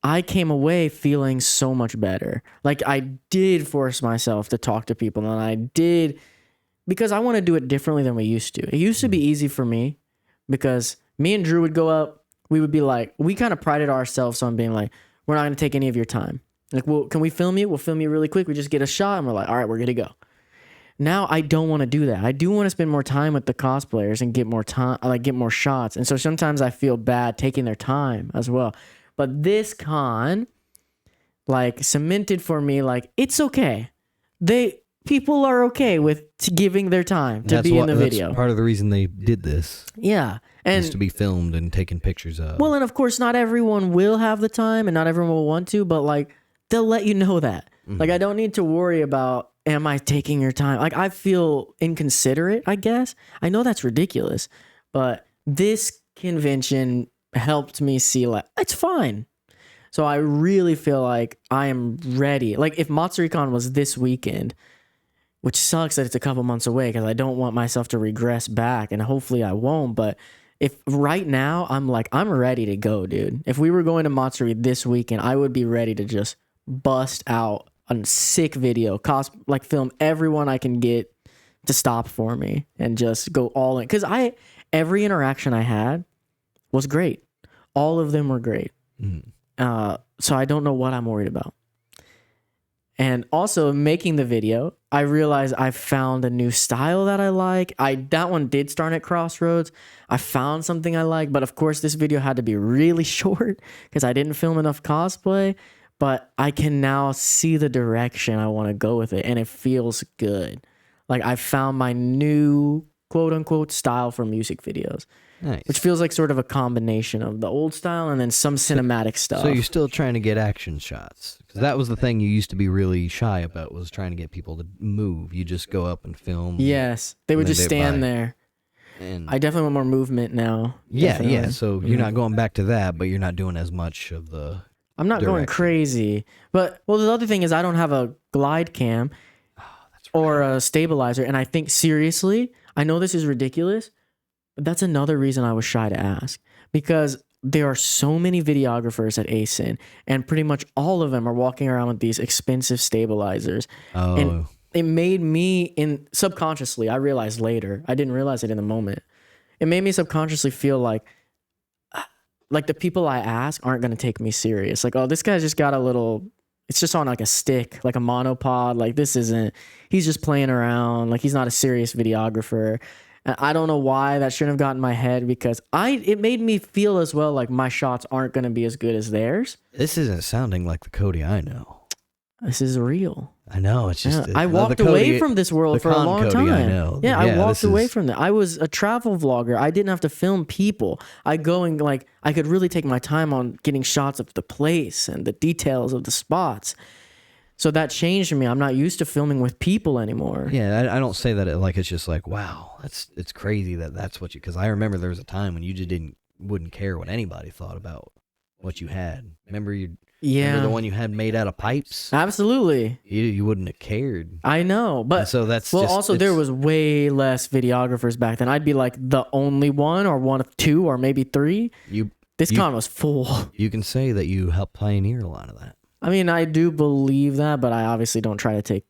I came away feeling so much better. Like I did force myself to talk to people, and I did because I want to do it differently than we used to. It used to be easy for me because me and Drew would go up. We would be like, we kind of prided ourselves on being like, we're not going to take any of your time. Like, well, can we film you? We'll film you really quick. We just get a shot, and we're like, all right, we're good to go. Now I don't want to do that. I do want to spend more time with the cosplayers and get more time, like get more shots. And so sometimes I feel bad taking their time as well. But this con, like, cemented for me, like, it's okay. People are okay with giving their time to be in the video. That's part of the reason they did this. Yeah. Is And to be filmed and taken pictures of. well, and of course, not everyone will have the time and not everyone will want to, but like, they'll let you know that. Like, I don't need to worry about, am I taking your time? Like, I feel inconsiderate, I guess. I know that's ridiculous, but this convention helped me see, like, it's fine. So I really feel like I am ready. Like, if MatsuriCon was this weekend, which sucks that it's a couple months away because I don't want myself to regress back, and hopefully I won't. But if right now I'm ready to go, dude. If we were going to Matsuri this weekend, I would be ready to just bust out a sick video, film everyone I can get to stop for me and just go all in. Because every interaction I had was great. All of them were great. So I don't know what I'm worried about. And also making the video, I realized I found a new style that I like. That one did start at Crossroads. I found something I like, but of course this video had to be really short because I didn't film enough cosplay. But I can now see the direction I want to go with it, and it feels good. Like I found my new quote unquote style for music videos. Nice. Which feels like sort of a combination of the old style and then some cinematic stuff. So you're still trying to get action shots. Because that was the thing you used to be really shy about, was trying to get people to move. You just go up and film. Yes. They would just stand there. And I definitely want more movement now. Yeah, Definitely. yeah. So you're not going back to that, but you're not doing as much of the I'm not going direction. crazy. But, well, the other thing is I don't have a glide cam or a stabilizer. And I think, seriously, I know this is ridiculous, but that's another reason I was shy to ask. Because there are so many videographers at ASIN, and pretty much all of them are walking around with these expensive stabilizers. Oh. And it made me, subconsciously, I realized later, I didn't realize it in the moment, it made me subconsciously feel like the people I ask aren't going to take me serious. Like, oh, this guy's just got it's just on like a stick, like a monopod. Like he's just playing around. Like he's not a serious videographer. And I don't know why that shouldn't have gotten in my head, because it made me feel as well like my shots aren't going to be as good as theirs. This isn't sounding like the Cody I know. This is real. I know, it's just... I walked away from this world for a long Cody time. I know. Yeah, I walked away from that. I was a travel vlogger. I didn't have to film people. I go and I could really take my time on getting shots of the place and the details of the spots. So that changed me. I'm not used to filming with people anymore. Yeah, I don't say that it's just like, wow, it's crazy that's what you... Because I remember there was a time when you just wouldn't care what anybody thought about what you had. Remember the one you had made out of pipes? Absolutely. You wouldn't have cared. I know, but And so that's there was way less videographers back then. I'd be like the only one or one of two or maybe three. This con was full. You can say that you helped pioneer a lot of that. I mean, I do believe that, but I obviously don't try to take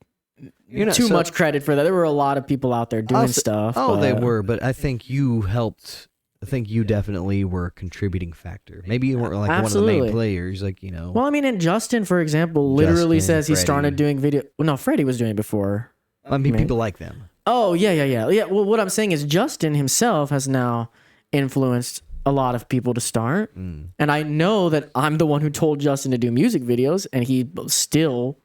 too much credit for that. There were a lot of people out there doing stuff. They were, but I think you helped. I think you definitely were a contributing factor. Maybe you weren't one of the main players, Well, I mean, and Justin, for example, literally says he started doing video. Well, no, Freddie was doing it before. I mean, people like them. Oh, yeah. Well, what I'm saying is Justin himself has now influenced a lot of people to start. And I know that I'm the one who told Justin to do music videos, and he still,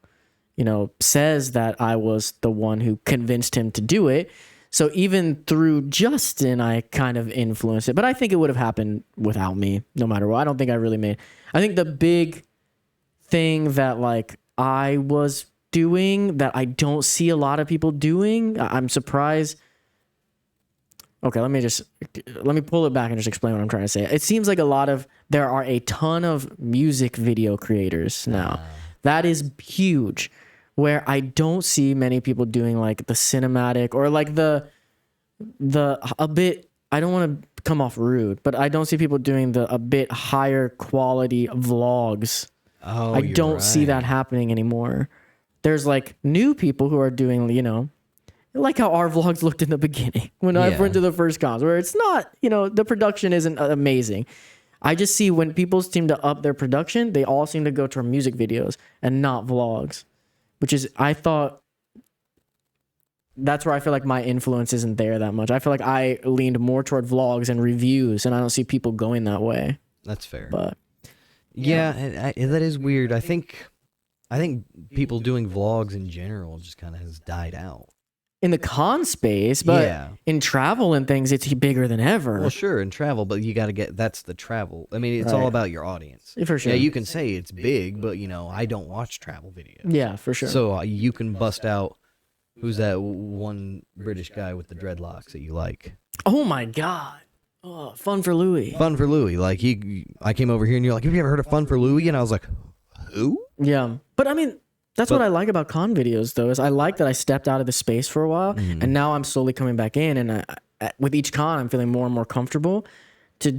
says that I was the one who convinced him to do it. So even through Justin, I kind of influenced it. But I think it would have happened without me, no matter what. I don't think I really made... I think the big thing that I was doing that I don't see a lot of people doing, I'm surprised... Okay, let me pull it back and just explain what I'm trying to say. It seems like there are a ton of music video creators now. That is huge. Where I don't see many people doing the cinematic or a bit, I don't want to come off rude, but I don't see people doing a bit higher quality vlogs. Oh, I don't see that happening anymore. There's new people who are doing, like how our vlogs looked in the beginning when I went to the first cons, where it's not, the production isn't amazing. I just see when people seem to up their production, they all seem to go to music videos and not vlogs. Which is, I thought, that's where I feel like my influence isn't there that much. I feel like I leaned more toward vlogs and reviews, and I don't see people going that way. That's fair. But yeah, that is weird. I think people doing vlogs in general just kind of has died out. In the con space, but in travel and things, it's bigger than ever. Well, sure, in travel, but you got to that's the travel. I mean, it's all about your audience. For sure. Yeah, you can say it's big, but, I don't watch travel videos. Yeah, for sure. So you can bust out, who's that one British guy with the dreadlocks that you like? Oh, my God. Oh, Fun for Louie. Fun for Louie. I came over here and you're like, have you ever heard of Fun for Louie? And I was like, who? Yeah. But, I mean, That's what I like about con videos, though, is I like that I stepped out of the space for a while, and now I'm slowly coming back in. And with each con, I'm feeling more and more comfortable to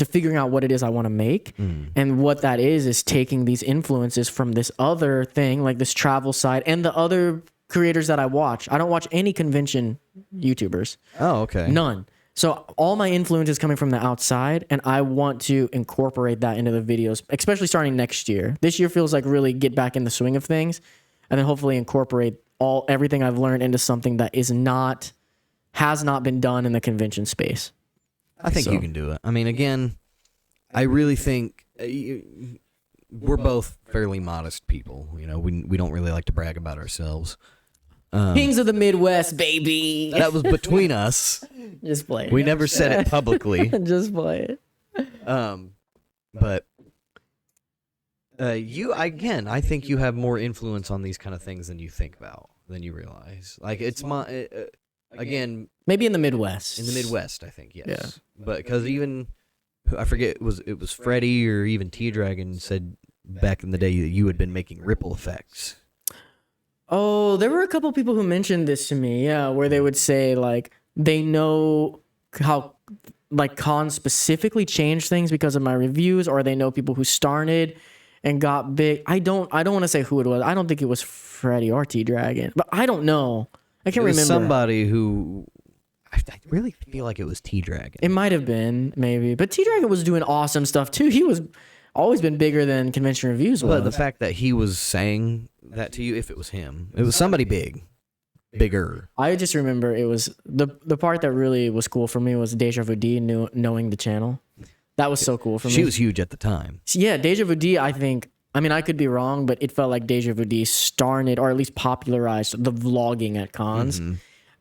figuring out what it is I want to make, and what that is taking these influences from this other thing, like this travel side, and the other creators that I watch. I don't watch any convention YouTubers, Oh, okay. none. So all my influence is coming from the outside, and I want to incorporate that into the videos, especially starting next year. This year feels like really get back in the swing of things, and then hopefully incorporate everything I've learned into something that has not been done in the convention space. I think you can do it. I mean, again, I really think we're both fairly modest people. You know, we don't really like to brag about ourselves. Kings of the Midwest, baby. That was between us. Just play it. We never said it publicly. Just play it. But I think you have more influence on these kind of things than you think about, than you realize. Like it's again, Maybe in the Midwest. in the Midwest, I think, yes. Yeah. But because even I forget it was Freddie or even T Dragon said back in the day that you had been making ripple effects. Oh, there were a couple people who mentioned this to me, yeah, where they would say like they know how like cons specifically changed things because of my reviews, or they know people who started and got big. I don't want to say who it was. I don't think it was Freddie or T Dragon, but I don't know. I can't It was remember. somebody who I really feel like it was T Dragon. It might have been, maybe. But T Dragon was doing awesome stuff too. He was always been bigger than Convention Reviews was. But the fact that he was saying that to you, if it was him, it was somebody bigger. I just remember it was the part that really was cool for me was Deja Vu D knowing the channel. That was so cool for me. She was huge at the time. Yeah, Deja Vu D, I think, I mean, I could be wrong, but it felt like Deja Vu D started, or at least popularized the vlogging at cons.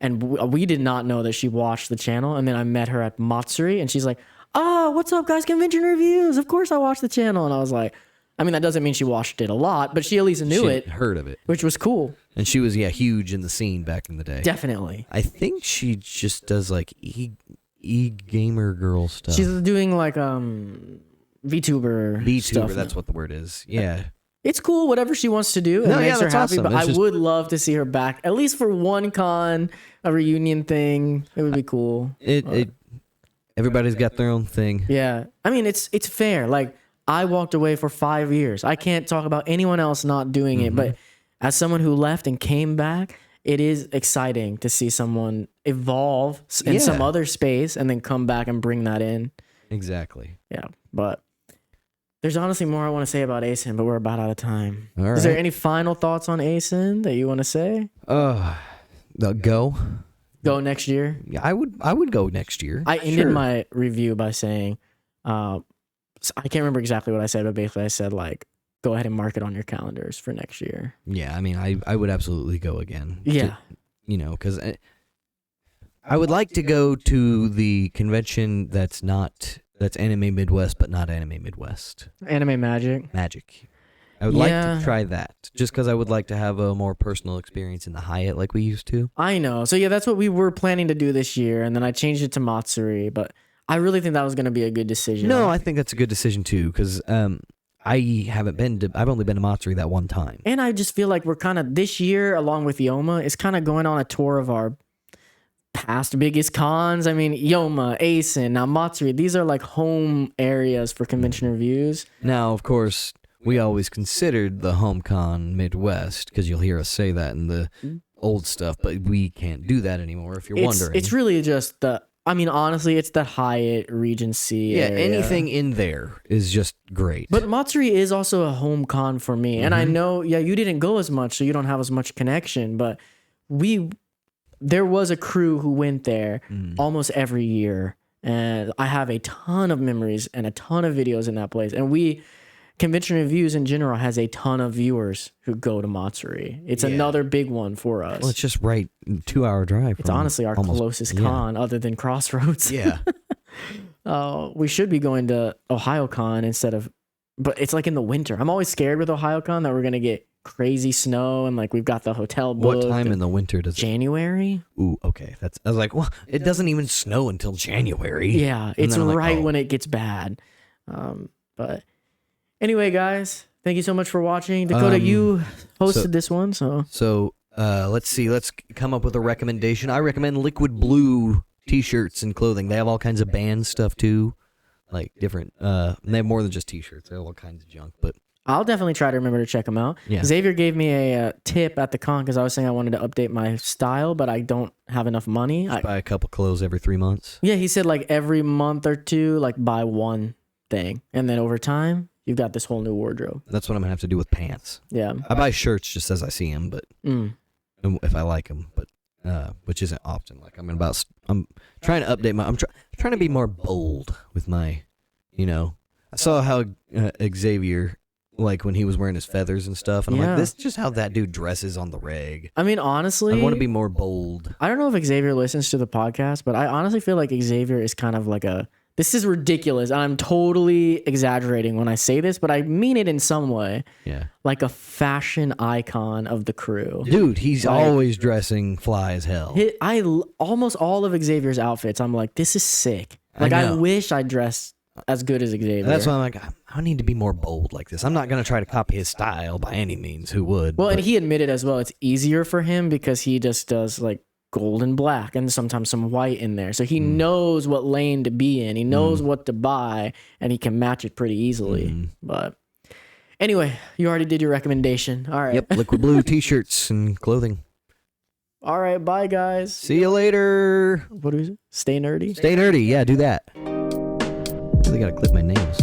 And we did not know that she watched the channel. And then I met her at Matsuri, and she's like, "Oh, what's up, guys? Convention Reviews. Of course I watched the channel." And I was like, I mean, that doesn't mean she watched it a lot, but she at least knew She it, heard of it. which was cool. And she was, huge in the scene back in the day. Definitely. I think she just does like e-gamer girl stuff. She's doing like VTuber VTuber, stuff. that's what the word is. Yeah. It's cool, whatever she wants to do. It No, makes her that's happy, awesome. but It's I just- would love to see her back, at least for one con, a reunion thing. It would be cool. Everybody's got their own thing. Yeah. I mean, it's fair. Like, I walked away for 5 years. I can't talk about anyone else not doing it, but as someone who left and came back, it is exciting to see someone evolve in some Yeah. other space and then come back and bring that in. Exactly. Yeah. But there's honestly more I want to say about ASIN, but we're about out of time. All Is there right. any final thoughts on ASIN that you want to say? Go. Go next year. Yeah, I would go next year. I ended Sure. my review by saying, I can't remember exactly what I said, but basically I said like, go ahead and mark it on your calendars for next year. Yeah, I mean, I would absolutely go again. Yeah. Because I would like to go to the convention that's Anime Midwest, but not Anime Midwest. Anime Magic. Magic. I would like Yeah. to try that, just because I would like to have a more personal experience in the Hyatt like we used to. I know. So yeah, that's what we were planning to do this year, and then I changed it to Matsuri, but I really think that was going to be a good decision. No, I think that's a good decision too, because I've only been to Matsuri that one time. And I just feel like we're kind of, this year, along with Yoma, is kind of going on a tour of our past biggest cons. I mean, Yoma, ASIN, now Matsuri, these are like home areas for convention reviews. Now, of course, we always considered the HomeCon Midwest, because you'll hear us say that in the old stuff, but we can't do that anymore if you're wondering. It's really just honestly, it's that Hyatt, Regency area. Anything in there is just great. But Matsuri is also a home con for me. And I know, you didn't go as much, so you don't have as much connection, but there was a crew who went there almost every year. And I have a ton of memories and a ton of videos in that place. And Convention Reviews in general has a ton of viewers who go to Matsuri. It's another big one for us. Well, it's just right 2-hour drive. It's honestly our closest con other than Crossroads. Yeah. We should be going to OhioCon but it's like in the winter. I'm always scared with OhioCon that we're going to get crazy snow and like we've got the hotel booked. What time in the winter does it? January? Ooh, okay. I was like, well, it doesn't even snow until January. Yeah, And it's then I'm like, right oh. when it gets bad. But anyway, guys, Thank you so much for watching. Dakota, you hosted this one, so. So, let's see. Let's come up with a recommendation. I recommend Liquid Blue t-shirts and clothing. They have all kinds of band stuff too, like different. And they have more than just t-shirts. They have all kinds of junk. But I'll definitely try to remember to check them out. Yeah. Xavier gave me a tip at the con because I was saying I wanted to update my style, but I don't have enough money. buy a couple clothes every 3 months. Yeah, he said like every month or two, like buy one thing, and then over time, you've got this whole new wardrobe. That's what I'm gonna have to do with pants. Yeah. I buy shirts just as I see them, but if I like them, but which isn't often. Like I'm trying to update I'm trying to be more bold with my, I saw how Xavier, like when he was wearing his feathers and stuff, and I'm like, this is just how that dude dresses on the reg. I mean, honestly, I want to be more bold. I don't know if Xavier listens to the podcast, but I honestly feel like Xavier is kind of like this is ridiculous. And I'm totally exaggerating when I say this, but I mean it in some way. Yeah. Like a fashion icon of the crew. Dude, he's always dressing fly as hell. Almost all of Xavier's outfits, I'm like, this is sick. Like, I wish I dressed as good as Xavier. That's why I'm like, I need to be more bold like this. I'm not going to try to copy his style by any means. Who would? Well, and he admitted as well, it's easier for him because he just does like gold and black and sometimes some white in there. So he knows what lane to be in. He knows what to buy and he can match it pretty easily. But anyway, you already did your recommendation. All right. Yep, Liquid Blue t-shirts and clothing. All right, bye guys. See you later. What is it? Stay nerdy? Stay nerdy. Yeah, do that. Really got to clip my nails.